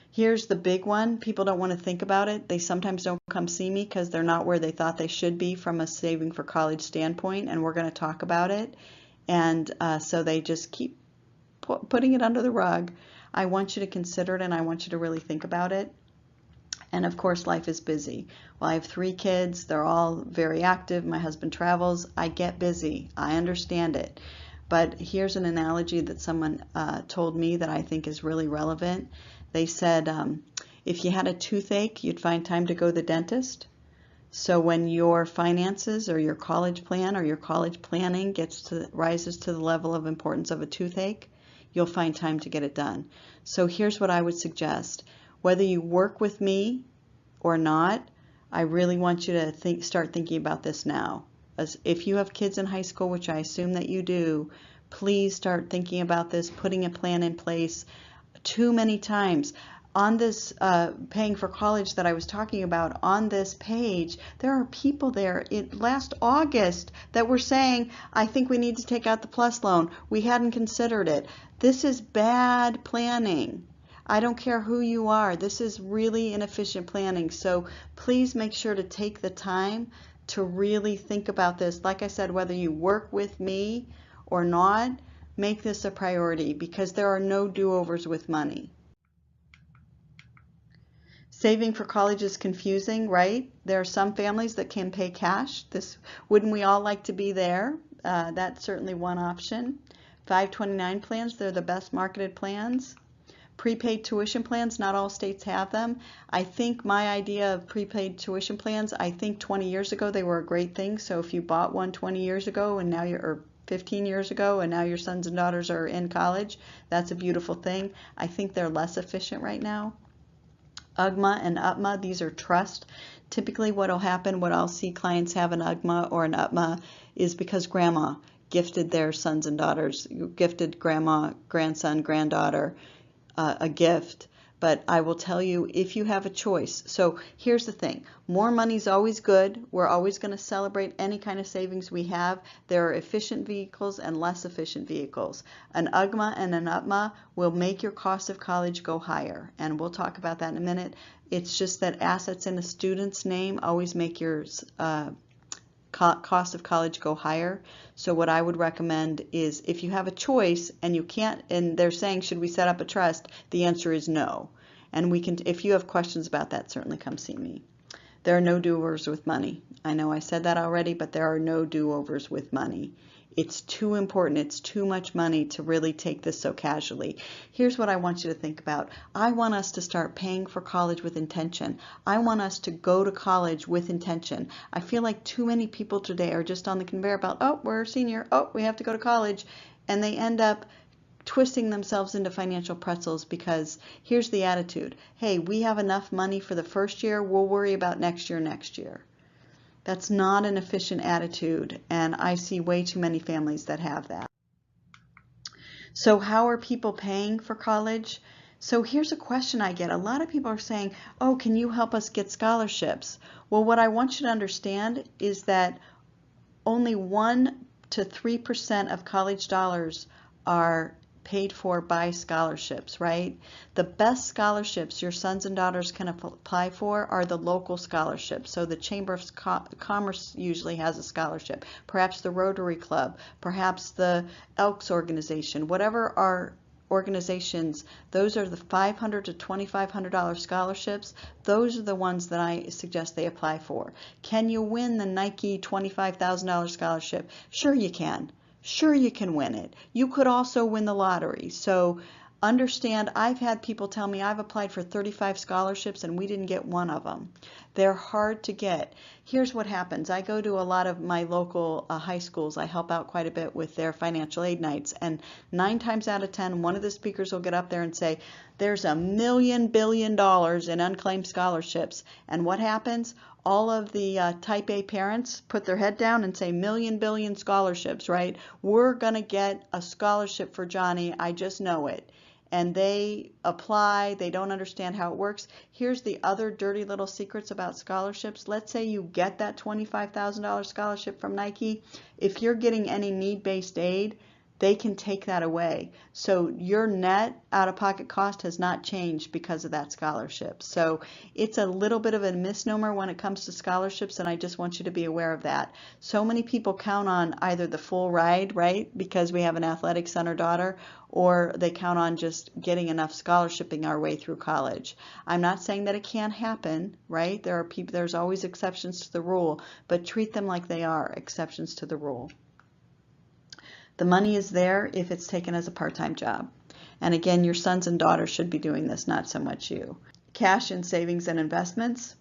Here's the big one. People don't want to think about it. They sometimes don't come see me because they're not where they thought they should be from a saving for college standpoint, and we're going to talk about it. And so they just keep putting it under the rug. I want you to consider it, and I want you to really think about it. And of course, life is busy. Well, I have 3 kids. They're all very active. My husband travels. I get busy. I understand it. But here's an analogy that someone told me that I think is really relevant. They said, if you had a toothache, you'd find time to go to the dentist. So when your finances or your college plan or your college planning rises to the level of importance of a toothache, you'll find time to get it done. So here's what I would suggest. Whether you work with me or not, I really want you to start thinking about this now. As if you have kids in high school, which I assume that you do, please start thinking about this, putting a plan in place. Too many times on this paying for college that I was talking about, on this page, there are people there last August that were saying, I think we need to take out the PLUS loan. We hadn't considered it. This is bad planning. I don't care who you are. This is really inefficient planning. So please make sure to take the time to really think about this. Like I said, whether you work with me or not, make this a priority because there are no do-overs with money. Saving for college is confusing, right? There are some families that can pay cash. Wouldn't we all like to be there? That's certainly one option. 529 plans, they're the best marketed plans. Prepaid tuition plans, not all states have them. I think my idea of prepaid tuition plans, I think 20 years ago they were a great thing. So if you bought one 20 years ago and now or 15 years ago and now your sons and daughters are in college, that's a beautiful thing. I think they're less efficient right now. UGMA and UTMA, these are trust. Typically what will happen, what I'll see clients have an UGMA or an UTMA is because grandma gifted their sons and daughters, gifted grandma, grandson, granddaughter a gift. But I will tell you, if you have a choice. So here's the thing. More money is always good. We're always going to celebrate any kind of savings we have. There are efficient vehicles and less efficient vehicles. An UGMA and an UTMA will make your cost of college go higher. And we'll talk about that in a minute. It's just that assets in a student's name always make your cost of college go higher. So what I would recommend is if you have a choice and you can't, and they're saying, should we set up a trust? The answer is no. And we can, if you have questions about that, certainly come see me. There are no do-overs with money. I know I said that already, but there are no do-overs with money. It's too important. It's too much money to really take this so casually. Here's what I want you to think about. I want us to start paying for college with intention. I want us to go to college with intention. I feel like too many people today are just on the conveyor belt. Oh, we're a senior. Oh, we have to go to college. And they end up twisting themselves into financial pretzels because here's the attitude. Hey, we have enough money for the first year. We'll worry about next year. That's not an efficient attitude, and I see way too many families that have that. So how are people paying for college? So here's a question I get. A lot of people are saying, oh, can you help us get scholarships? Well, what I want you to understand is that only 1 to 3% of college dollars are paid for by scholarships, right? The best scholarships your sons and daughters can apply for are the local scholarships. So the Chamber of Commerce usually has a scholarship, perhaps the Rotary Club, perhaps the Elks organization, whatever our organizations, those are the $500 to $2,500 scholarships. Those are the ones that I suggest they apply for. Can you win the Nike $25,000 scholarship? Sure you can. Sure, you can win it. You could also win the lottery. So understand, I've had people tell me I've applied for 35 scholarships and we didn't get one of them. They're hard to get. Here's what happens. I go to a lot of my local high schools. I help out quite a bit with their financial aid nights. And 9 times out of 10, one of the speakers will get up there and say, there's $1 billion in unclaimed scholarships. And what happens? All of the type A parents put their head down and say billion scholarships, right? We're going to get a scholarship for Johnny. I just know it. And they apply. They don't understand how it works. Here's the other dirty little secrets about scholarships. Let's say you get that $25,000 scholarship from Nike. If you're getting any need-based aid, they can take that away. So your net out-of-pocket cost has not changed because of that scholarship. So it's a little bit of a misnomer when it comes to scholarships, and I just want you to be aware of that. So many people count on either the full ride, right, because we have an athletic son or daughter, or they count on just getting enough scholarshiping our way through college. I'm not saying that it can't happen, right? There's always exceptions to the rule, but treat them like they are exceptions to the rule. The money is there if it's taken as a part-time job. And again, your sons and daughters should be doing this, not so much you. Cash in savings and investments.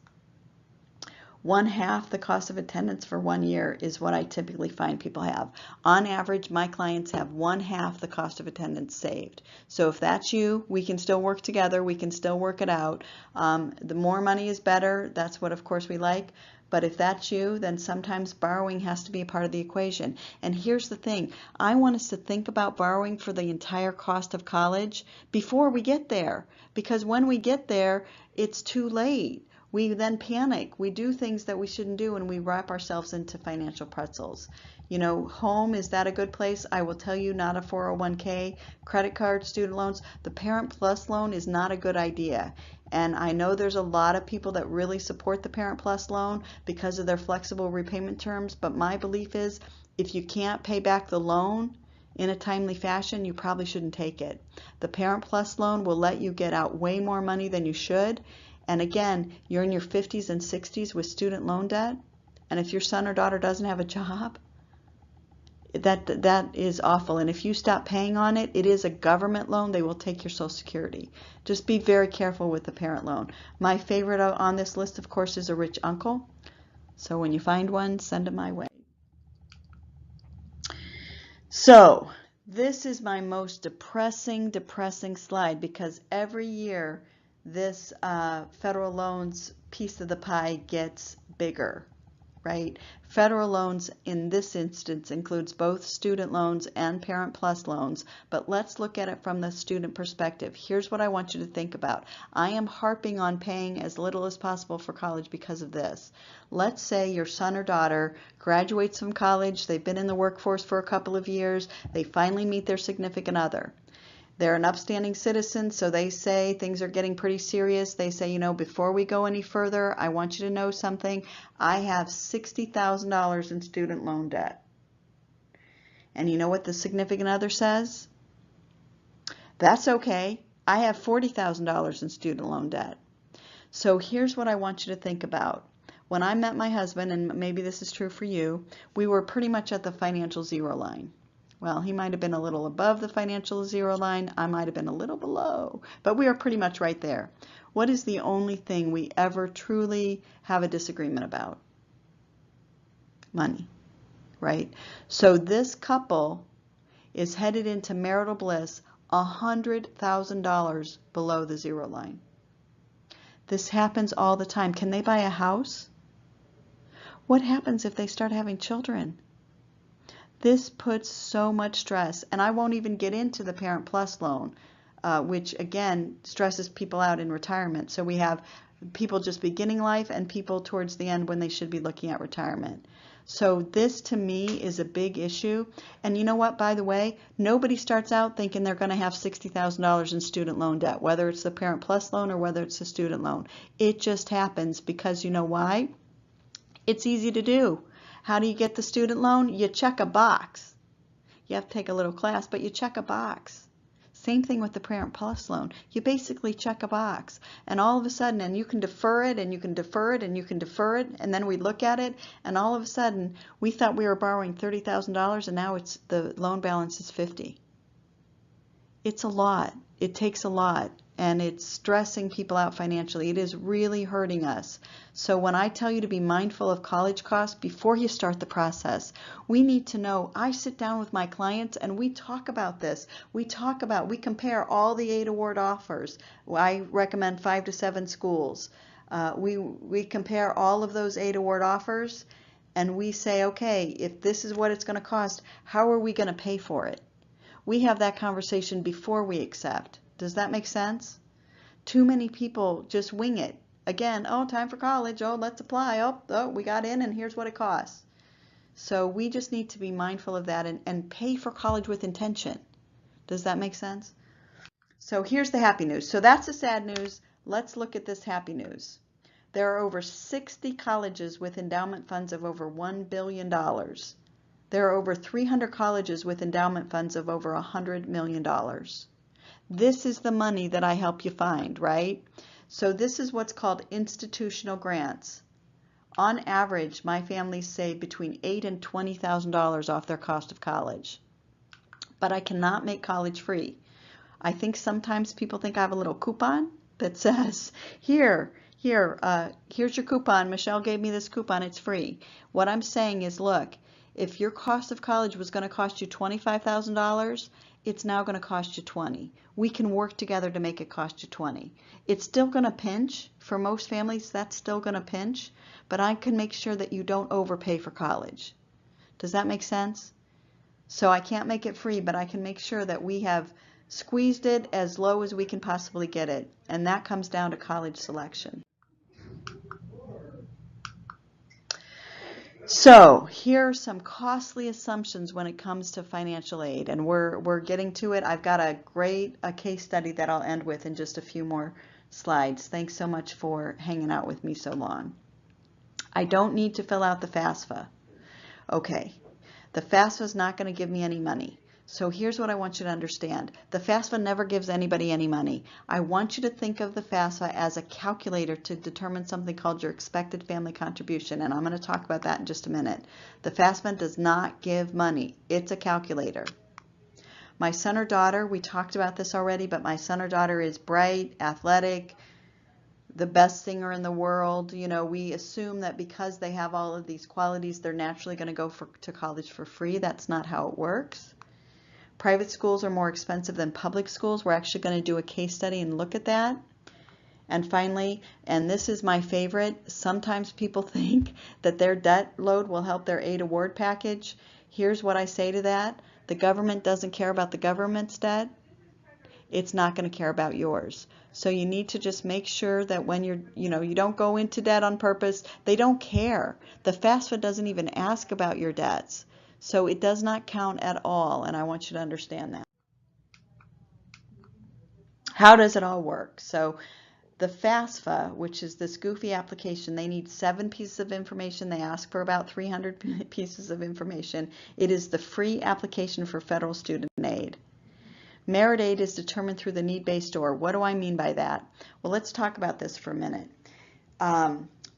1/2 the cost of attendance for 1 year is what I typically find people have. On average, my clients have 1/2 the cost of attendance saved. So if that's you, we can still work together. We can still work it out. The more money is better. That's what, of course, we like. But if that's you, then sometimes borrowing has to be a part of the equation. And here's the thing. I want us to think about borrowing for the entire cost of college before we get there. Because when we get there, it's too late. We then panic. We do things that we shouldn't do, and we wrap ourselves into financial pretzels. You know, home, is that a good place? I will tell you, not a 401k. Credit card, student loans. The Parent Plus loan is not a good idea. And I know there's a lot of people that really support the Parent Plus loan because of their flexible repayment terms, but my belief is if you can't pay back the loan in a timely fashion, you probably shouldn't take it. The Parent Plus loan will let you get out way more money than you should. And again, you're in your 50s and 60s with student loan debt, and if your son or daughter doesn't have a job, that is awful. And if you stop paying on it, it is a government loan. They will take your Social Security. Just be very careful with the parent loan. My favorite on this list, of course, is a rich uncle. So when you find one, send them my way. So this is my most depressing slide, because every year this federal loans piece of the pie gets bigger, right? Federal loans in this instance includes both student loans and Parent Plus loans, but let's look at it from the student perspective. Here's what I want you to think about. I am harping on paying as little as possible for college because of this. Let's say your son or daughter graduates from college, they've been in the workforce for a couple of years, they finally meet their significant other. They're an upstanding citizen, so they say things are getting pretty serious. They say, you know, before we go any further, I want you to know something. I have $60,000 in student loan debt. And you know what the significant other says? That's okay. I have $40,000 in student loan debt. So here's what I want you to think about. When I met my husband, and maybe this is true for you, we were pretty much at the financial zero line. Well, he might have been a little above the financial zero line. I might have been a little below, but we are pretty much right there. What is the only thing we ever truly have a disagreement about? Money, right? So this couple is headed into marital bliss $100,000 below the zero line. This happens all the time. Can they buy a house? What happens if they start having children? This puts so much stress, and I won't even get into the Parent Plus loan, which again stresses people out in retirement. So we have people just beginning life and people towards the end when they should be looking at retirement. So this to me is a big issue. And you know what, by the way, nobody starts out thinking they're going to have $60,000 in student loan debt, whether it's the Parent Plus loan or whether it's a student loan. It just happens because you know why? It's easy to do. How do you get the student loan? You check a box. You have to take a little class, but you check a box. Same thing with the Parent Plus loan. You basically check a box, and all of a sudden, and you can defer it, and you can defer it, and you can defer it, and then we look at it, and all of a sudden, we thought we were borrowing $30,000, and now the loan balance is 50. It's a lot. It takes a lot, and it's stressing people out financially. It is really hurting us. So when I tell you to be mindful of college costs before you start the process, we need to know. I sit down with my clients and we talk about this. We compare all the 8 award offers. I recommend 5 to 7 schools. We compare all of those 8 award offers, and we say, okay, if this is what it's going to cost, how are we going to pay for it? We have that conversation before we accept. Does that make sense? Too many people just wing it. Again, oh, time for college. Oh, let's apply. Oh, we got in, and here's what it costs. So we just need to be mindful of that and pay for college with intention. Does that make sense? So here's the happy news. So that's the sad news. Let's look at this happy news. There are over 60 colleges with endowment funds of over $1 billion. There are over 300 colleges with endowment funds of over $100 million. This is the money that I help you find, right? So this is what's called institutional grants. On average, my families save between $8,000 and $20,000 off their cost of college. But I cannot make college free. I think sometimes people think I have a little coupon that says, here's your coupon. Michelle gave me this coupon. It's free. What I'm saying is, look, if your cost of college was going to cost you $25,000, it's now going to cost you $20,000. We can work together to make it cost you $20,000. It's still going to pinch. For most families, that's still going to pinch, but I can make sure that you don't overpay for college. Does that make sense? So I can't make it free, but I can make sure that we have squeezed it as low as we can possibly get it, and that comes down to college selection. So here are some costly assumptions when it comes to financial aid, and we're getting to it. I've got a great case study that I'll end with in just a few more slides. Thanks so much for hanging out with me so long. I don't need to fill out the FAFSA. Okay, the FAFSA is not going to give me any money. So here's what I want you to understand. The FAFSA never gives anybody any money. I want you to think of the FAFSA as a calculator to determine something called your expected family contribution, and I'm going to talk about that in just a minute. The FAFSA does not give money. It's a calculator. My son or daughter, we talked about this already, but my son or daughter is bright, athletic, the best singer in the world. You know, we assume that because they have all of these qualities, they're naturally going to go to college for free. That's not how it works. Private schools are more expensive than public schools. We're actually going to do a case study and look at that. And finally, and this is my favorite, sometimes people think that their debt load will help their aid award package. Here's what I say to that. The government doesn't care about the government's debt. It's not going to care about yours. So you need to just make sure that when you don't go into debt on purpose. They don't care. The FAFSA doesn't even ask about your debts. So it does not count at all, and I want you to understand that. How does it all work? So the FAFSA, which is this goofy application, they need 7 pieces of information. They ask for about 300 pieces of information. It is the free application for federal student aid. Merit aid is determined through the need-based door. What do I mean by that? Well, let's talk about this for a minute.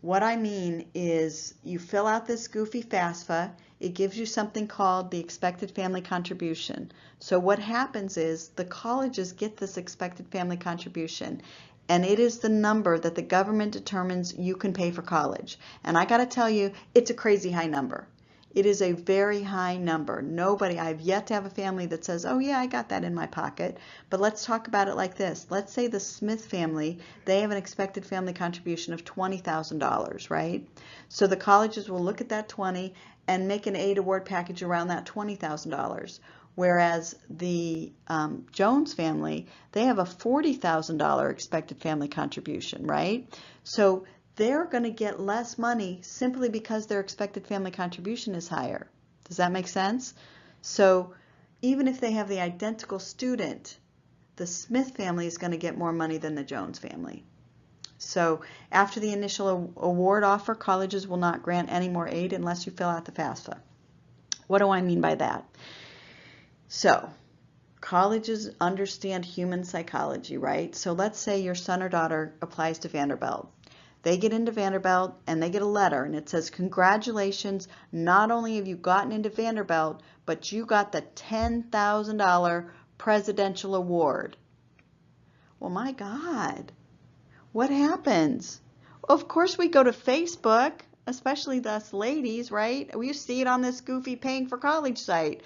What I mean is you fill out this goofy FAFSA. It gives you something called the expected family contribution. So what happens is the colleges get this expected family contribution, and it is the number that the government determines you can pay for college. And I got to tell you, it's a crazy high number. It is a very high number. I've yet to have a family that says, oh yeah, I got that in my pocket. But let's talk about it like this. Let's say the Smith family, they have an expected family contribution of $20,000, right? So the colleges will look at that 20 and make an aid award package around that $20,000. Whereas the Jones family, they have a $40,000 expected family contribution, right? So they're going to get less money simply because their expected family contribution is higher. Does that make sense? So even if they have the identical student, the Smith family is going to get more money than the Jones family. So after the initial award offer, colleges will not grant any more aid unless you fill out the FAFSA. What do I mean by that? So Colleges understand human psychology, right? So let's say your son or daughter applies to Vanderbilt. They get into Vanderbilt and they get a letter and it says, congratulations, not only have you gotten into Vanderbilt, but you got the $10,000 presidential award. Well, my God, what happens? Of course we go to Facebook, especially us ladies, right? We see it on this goofy paying for college site.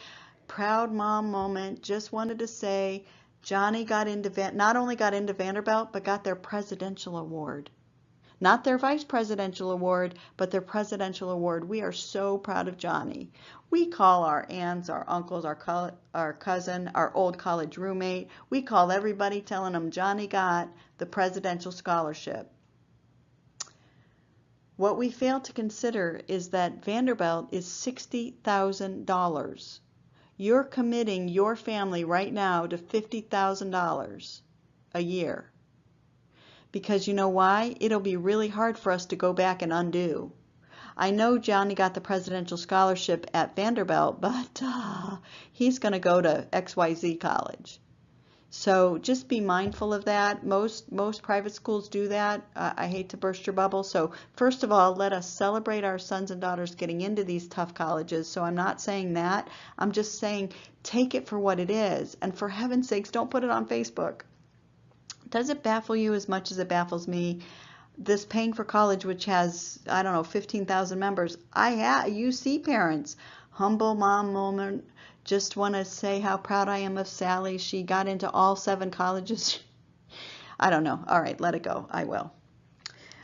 Proud mom moment. Just wanted to say Johnny got into not only got into Vanderbilt, but got their presidential award. Not their vice presidential award, but their presidential award. We are so proud of Johnny. We call our aunts, our uncles, our cousin, our old college roommate. We call everybody telling them Johnny got the presidential scholarship. What we fail to consider is that Vanderbilt is $60,000. You're committing your family right now to $50,000 a year. Because you know why? It'll be really hard for us to go back and undo. I know Johnny got the presidential scholarship at Vanderbilt, but he's going to go to XYZ college. So just be mindful of that. Most private schools do that. I hate to burst your bubble. So first of all, let us celebrate our sons and daughters getting into these tough colleges. So I'm not saying that. I'm just saying take it for what it is. And for heaven's sakes, don't put it on Facebook. Does it baffle you as much as it baffles me? This Paying for College, which has, I don't know, 15,000 members. You see parents. Humble mom moment. Just want to say how proud I am of Sally. She got into all 7 colleges. I don't know. All right, let it go. I will.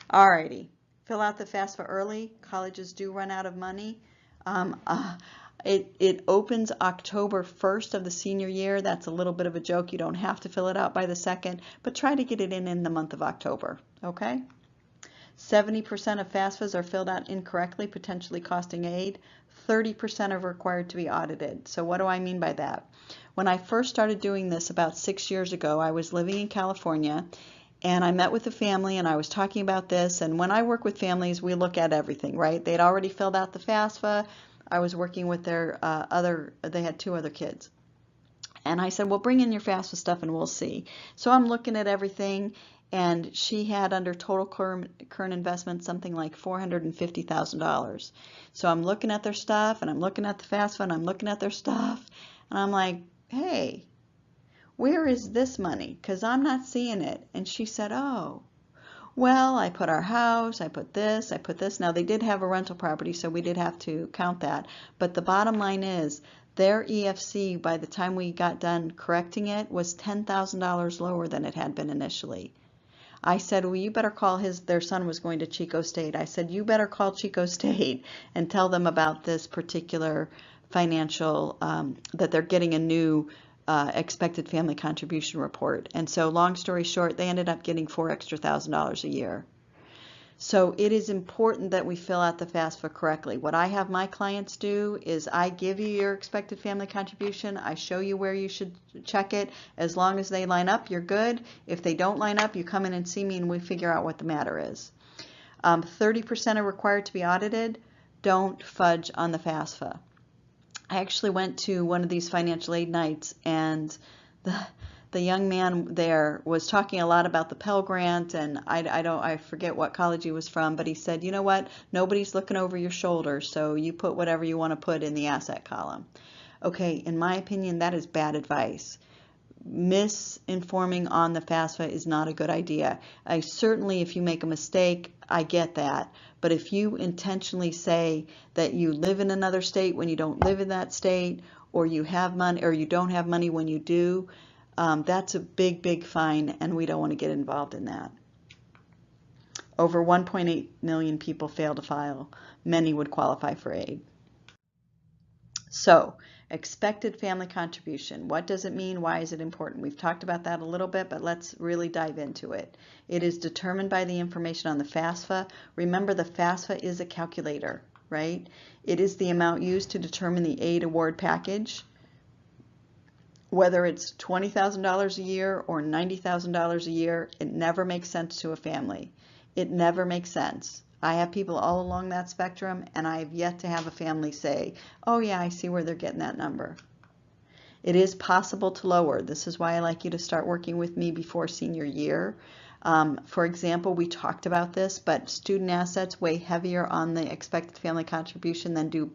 All righty. Fill out the FAFSA early. Colleges do run out of money. It opens October 1st of the senior year. That's a little bit of a joke. You don't have to fill it out by the 2nd, but try to get it in the month of October. Okay? 70% of FAFSAs are filled out incorrectly, potentially costing aid. 30% are required to be audited. So what do I mean by that? When I first started doing this about 6 years ago, I was living in California and I met with a family and I was talking about this. And when I work with families, we look at everything, right? They'd already filled out the FAFSA. I was working with their they had 2 other kids. And I said, well, bring in your FAFSA stuff and we'll see. So I'm looking at everything. And she had under total current investment something like $450,000. So I'm looking at their stuff and I'm looking at the FAFSA and I'm looking at their stuff and I'm like, hey, where is this money? Because I'm not seeing it. And she said, oh, well, I put our house, I put this. Now they did have a rental property, so we did have to count that. But the bottom line is their EFC, by the time we got done correcting it, was $10,000 lower than it had been initially. I said, well, you better call their son was going to Chico State. I said, you better call Chico State and tell them about this particular financial, that they're getting a new expected family contribution report. And so long story short, they ended up getting $4,000 extra a year. So it is important that we fill out the FAFSA correctly. What I have my clients do is I give you your expected family contribution. I show you where you should check it. As long as they line up, you're good. If they don't line up, you come in and see me and we figure out what the matter is. 30% are required to be audited. Don't fudge on the FAFSA. I actually went to one of these financial aid nights and the young man there was talking a lot about the Pell Grant, and I forget what college he was from, but he said, you know what, nobody's looking over your shoulder, so you put whatever you want to put in the asset column. Okay, in my opinion, that is bad advice. Misinforming on the FAFSA is not a good idea. Certainly, if you make a mistake, I get that. But if you intentionally say that you live in another state when you don't live in that state, or you have money or you don't have money when you do, that's a big, big fine, and we don't want to get involved in that. Over 1.8 million people fail to file. Many would qualify for aid. So, expected family contribution. What does it mean? Why is it important? We've talked about that a little bit, but let's really dive into it. It is determined by the information on the FAFSA. Remember, the FAFSA is a calculator, right? It is the amount used to determine the aid award package. Whether it's $20,000 a year or $90,000 a year, it never makes sense to a family. It never makes sense. I have people all along that spectrum, and I have yet to have a family say, oh yeah, I see where they're getting that number. It is possible to lower. This is why I like you to start working with me before senior year. For example, we talked about this, but student assets weigh heavier on the expected family contribution than do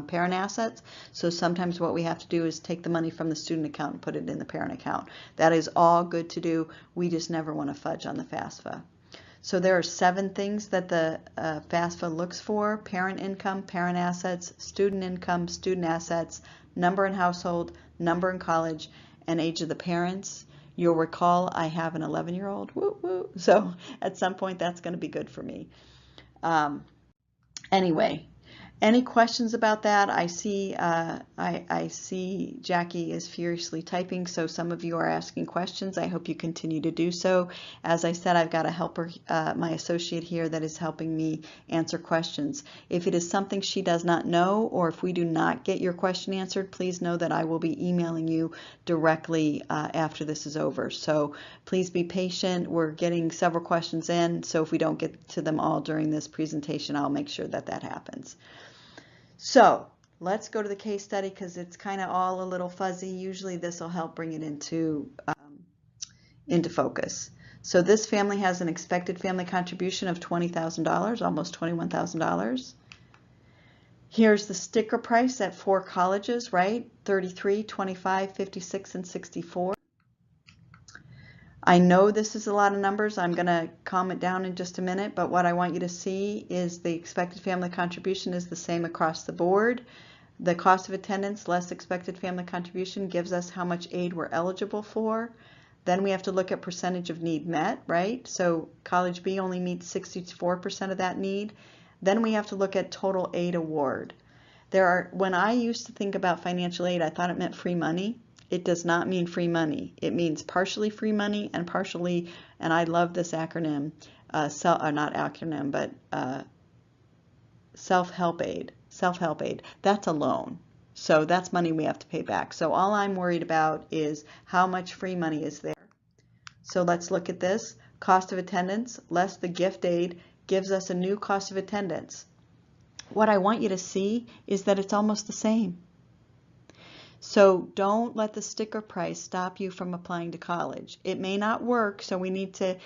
parent assets. So sometimes what we have to do is take the money from the student account and put it in the parent account. That is all good to do. We just never want to fudge on the FAFSA. So there are 7 things that the FAFSA looks for: parent income, parent assets, student income, student assets, number in household, number in college, and age of the parents. You'll recall I have an 11-year-old, woo woo, so at some point that's going to be good for me. Anyway, any questions about that? I see I see Jackie is furiously typing, so some of you are asking questions. I hope you continue to do so. As I said, I've got a helper, my associate here, that is helping me answer questions. If it is something she does not know, or if we do not get your question answered, please know that I will be emailing you directly after this is over. So please be patient. We're getting several questions in, so if we don't get to them all during this presentation, I'll make sure that that happens. So let's go to the case study, because it's kind of all a little fuzzy. Usually this will help bring it into focus. So this family has an expected family contribution of $20,000, almost $21,000. Here's the sticker price at 4 colleges, right? 33, 25, 56, and 64. I know this is a lot of numbers. I'm going to calm it down in just a minute, but what I want you to see is the expected family contribution is the same across the board. The cost of attendance less expected family contribution gives us how much aid we're eligible for. Then we have to look at percentage of need met, right? So College B only meets 64% of that need. Then we have to look at total aid award. When I used to think about financial aid, I thought it meant free money. It does not mean free money. It means partially free money and partially, and I love this acronym, not acronym, but self-help aid. Self-help aid. That's a loan. So that's money we have to pay back. So all I'm worried about is how much free money is there. So let's look at this. Cost of attendance less the gift aid gives us a new cost of attendance. What I want you to see is that it's almost the same. So don't let the sticker price stop you from applying to college. It may not work, so we need to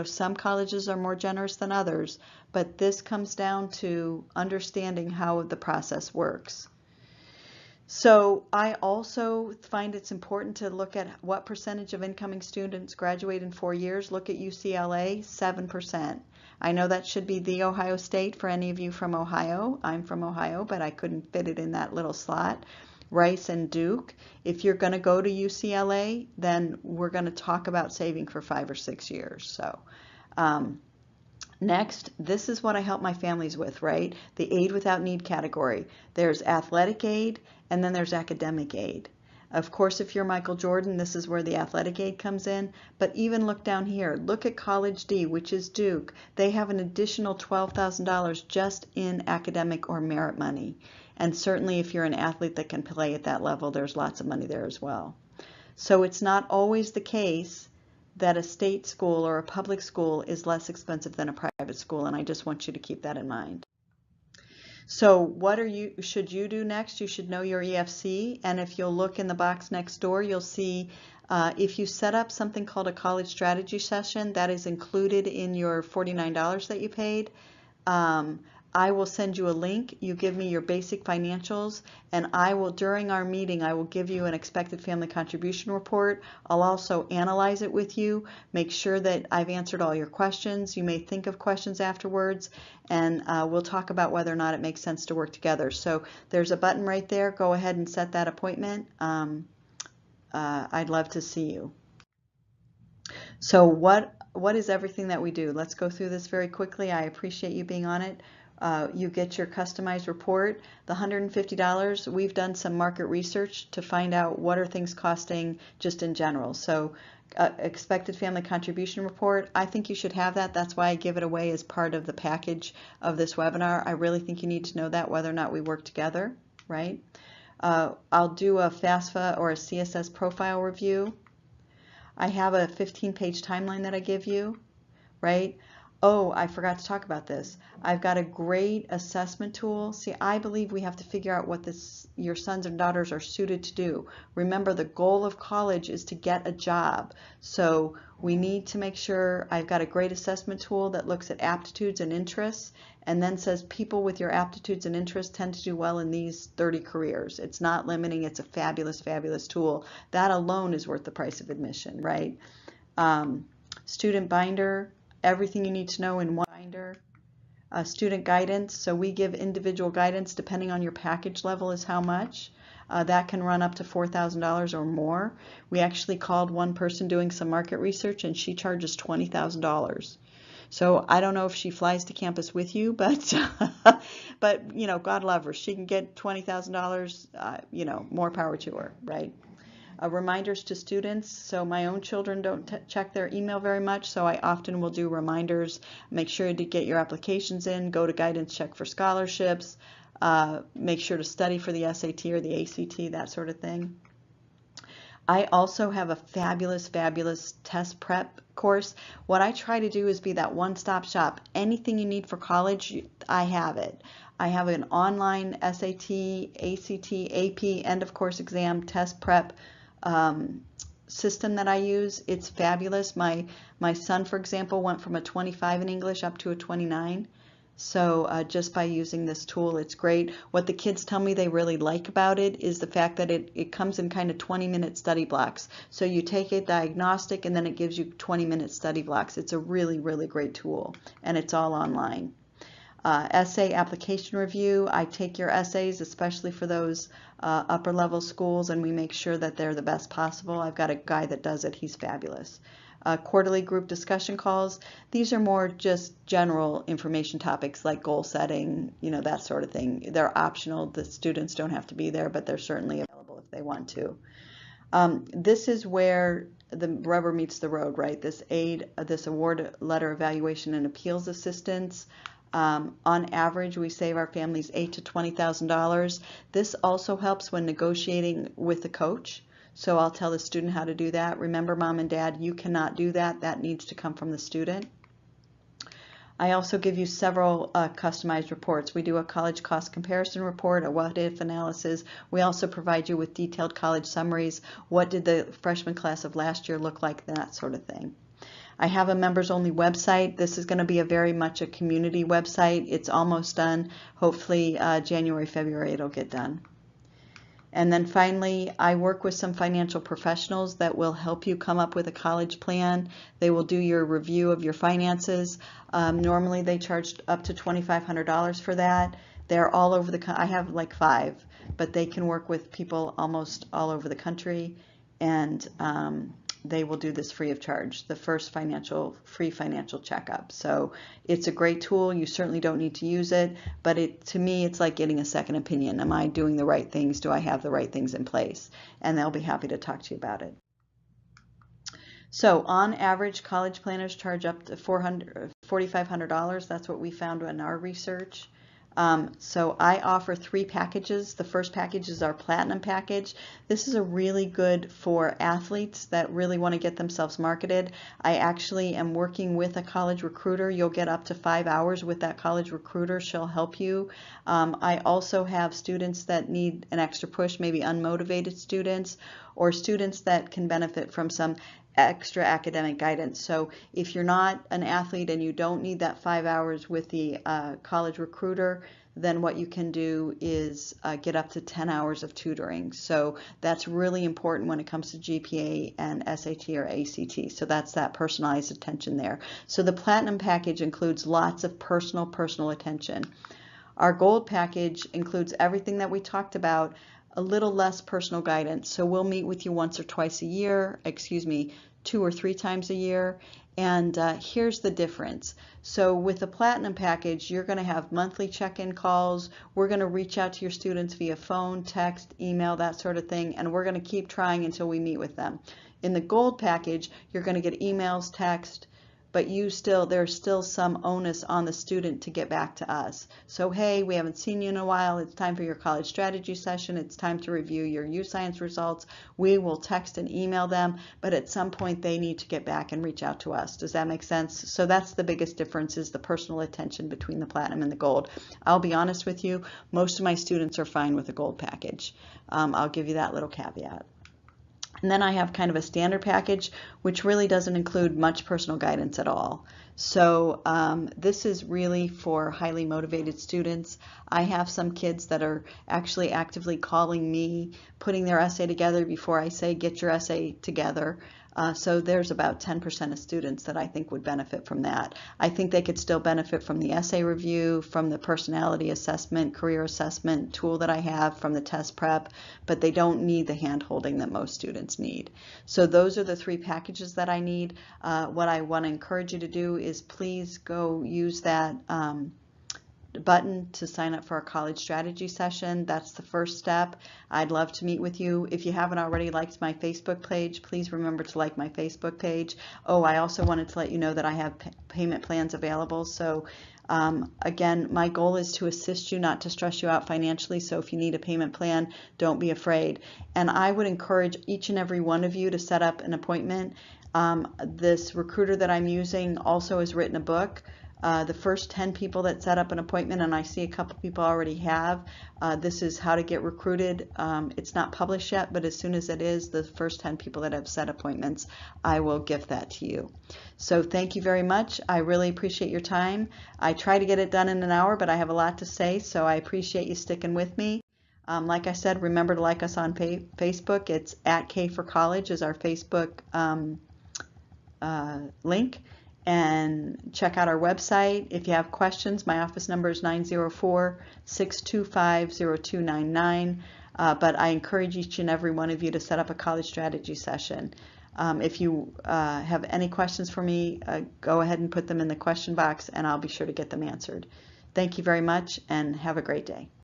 some colleges are more generous than others, but this comes down to understanding how the process works. So I also find it's important to look at what percentage of incoming students graduate in 4 years. Look at UCLA, 7%. I know that should be The Ohio State for any of you from Ohio. I'm from Ohio, but I couldn't fit it in that little slot. Rice and Duke. If you're going to go to UCLA, then we're going to talk about saving for 5 or 6 years. So next, this is what I help my families with, right? The aid without need category. There's athletic aid, and then there's academic aid. Of course, if you're Michael Jordan, this is where the athletic aid comes in. But even look down here. Look at College D, which is Duke. They have an additional $12,000 just in academic or merit money. And certainly if you're an athlete that can play at that level, there's lots of money there as well. So it's not always the case that a state school or a public school is less expensive than a private school, and I just want you to keep that in mind. So what should you do next? You should know your EFC, and if you'll look in the box next door, you'll see if you set up something called a college strategy session, that is included in your $49 that you paid. I will send you a link. You give me your basic financials, and I will, during our meeting, I will give you an expected family contribution report. I'll also analyze it with you, make sure that I've answered all your questions. You may think of questions afterwards, and we'll talk about whether or not it makes sense to work together. So there's a button right there. Go ahead and set that appointment. I'd love to see you. So what is everything that we do? Let's go through this very quickly. I appreciate you being on it. You get your customized report. The $150, we've done some market research to find out what are things costing just in general. So expected family contribution report, I think you should have that. That's why I give it away as part of the package of this webinar. I really think you need to know that, whether or not we work together, right? I'll do a FAFSA or a CSS profile review. I have a 15-page timeline that I give you, right? Oh, I forgot to talk about this. I've got a great assessment tool. See, I believe we have to figure out what your sons and daughters are suited to do. Remember, the goal of college is to get a job. So we need to make sure I've got a great assessment tool that looks at aptitudes and interests and then says people with your aptitudes and interests tend to do well in these 30 careers. It's not limiting. It's a fabulous, fabulous tool. That alone is worth the price of admission, right? Student binder, everything you need to know in one binder. Student guidance, so we give individual guidance depending on your package level is how much. That can run up to $4,000 or more. We actually called one person doing some market research and she charges $20,000. So I don't know if she flies to campus with you, but but you know, God love her. She can get $20,000, you know, more power to her, right? Reminders to students. So my own children don't check their email very much, so I often will do reminders. Make sure to get your applications in, go to guidance check for scholarships, make sure to study for the SAT or the ACT, that sort of thing. I also have a fabulous, fabulous test prep course. What I try to do is be that one-stop shop. Anything you need for college, I have it. I have an online SAT, ACT, AP, end of course exam test prep system that I use. It's fabulous. My son, for example, went from a 25 in English up to a 29. So just by using this tool, it's great. What the kids tell me they really like about it is the fact that it comes in kind of 20-minute study blocks. So you take a diagnostic and then it gives you 20-minute study blocks. It's a really, really great tool, and it's all online. Essay application review. I take your essays, especially for those upper level schools, and we make sure that they're the best possible. I've got a guy that does it. He's fabulous. Quarterly group discussion calls. These are more just general information topics like goal setting, you know, that sort of thing. They're optional. The students don't have to be there, but they're certainly available if they want to. This is where the rubber meets the road, right? This award letter evaluation and appeals assistance. On average, we save our families $8,000 to $20,000. This also helps when negotiating with the coach. So I'll tell the student how to do that. Remember, mom and dad, you cannot do that. That needs to come from the student. I also give you several customized reports. We do a college cost comparison report, a what-if analysis. We also provide you with detailed college summaries. What did the freshman class of last year look like? That sort of thing. I have a members-only website. This is going to be very much a community website. It's almost done. Hopefully January, February it'll get done. And then finally, I work with some financial professionals that will help you come up with a college plan. They will do your review of your finances. Normally they charge up to $2,500 for that. They're all over I have like 5, but they can work with people almost all over the country, and they will do this free of charge, the first free financial checkup. So it's a great tool. You certainly don't need to use it, but to me, it's like getting a second opinion. Am I doing the right things? Do I have the right things in place? And they'll be happy to talk to you about it. So on average, college planners charge up to $4,500. That's what we found in our research. So I offer 3 packages. The first package is our Platinum package. This is a really good for athletes that really want to get themselves marketed. I actually am working with a college recruiter. You'll get up to 5 hours with that college recruiter. She'll help you. I also have students that need an extra push, maybe unmotivated students or students that can benefit from some extra academic guidance. So if you're not an athlete and you don't need that 5 hours with the college recruiter, then what you can do is get up to 10 hours of tutoring. So that's really important when it comes to GPA and SAT or ACT. So that's that personalized attention there. So the Platinum package includes lots of personal attention. Our Gold package includes everything that we talked about, a little less personal guidance. So we'll meet with you once or twice a year, 2 or 3 times a year. And here's the difference. So with the Platinum package, you're going to have monthly check-in calls. We're going to reach out to your students via phone, text, email, that sort of thing. And we're going to keep trying until we meet with them. In the Gold package, you're going to get emails, text, but there's still some onus on the student to get back to us. So, hey, we haven't seen you in a while. It's time for your college strategy session. It's time to review your U Science results. We will text and email them, but at some point they need to get back and reach out to us. Does that make sense? So that's the biggest difference, is the personal attention between the platinum and the gold. I'll be honest with you, most of my students are fine with the gold package. I'll give you that little caveat. And then I have kind of a standard package, which really doesn't include much personal guidance at all. So this is really for highly motivated students. I have some kids that are actually actively calling me, putting their essay together before I say, get your essay together. So there's about 10% of students that I think would benefit from that. I think they could still benefit from the essay review, from the personality assessment, career assessment tool that I have, from the test prep, but they don't need the hand-holding that most students need. So those are the 3 packages that I need. What I want to encourage you to do is please go use that button to sign up for our college strategy session. That's the first step. I'd love to meet with you. If you haven't already liked my Facebook page, please remember to like my Facebook page. Oh, I also wanted to let you know that I have payment plans available. So again, my goal is to assist you, not to stress you out financially. So if you need a payment plan, don't be afraid. And I would encourage each and every one of you to set up an appointment. This recruiter that I'm using also has written a book. The first 10 people that set up an appointment, and I see a couple people already have, this is how to get recruited. It's not published yet, but as soon as it is, the first 10 people that have set appointments, I will gift that to you. So thank you very much. I really appreciate your time. I try to get it done in an hour, but I have a lot to say, so I appreciate you sticking with me. Like I said, remember to like us on Facebook. It's @K4College is our Facebook link. And check out our website. If you have questions, my office number is 904-625-0299. But I encourage each and every one of you to set up a college strategy session. If you have any questions for me, go ahead and put them in the question box and I'll be sure to get them answered. Thank you very much and have a great day.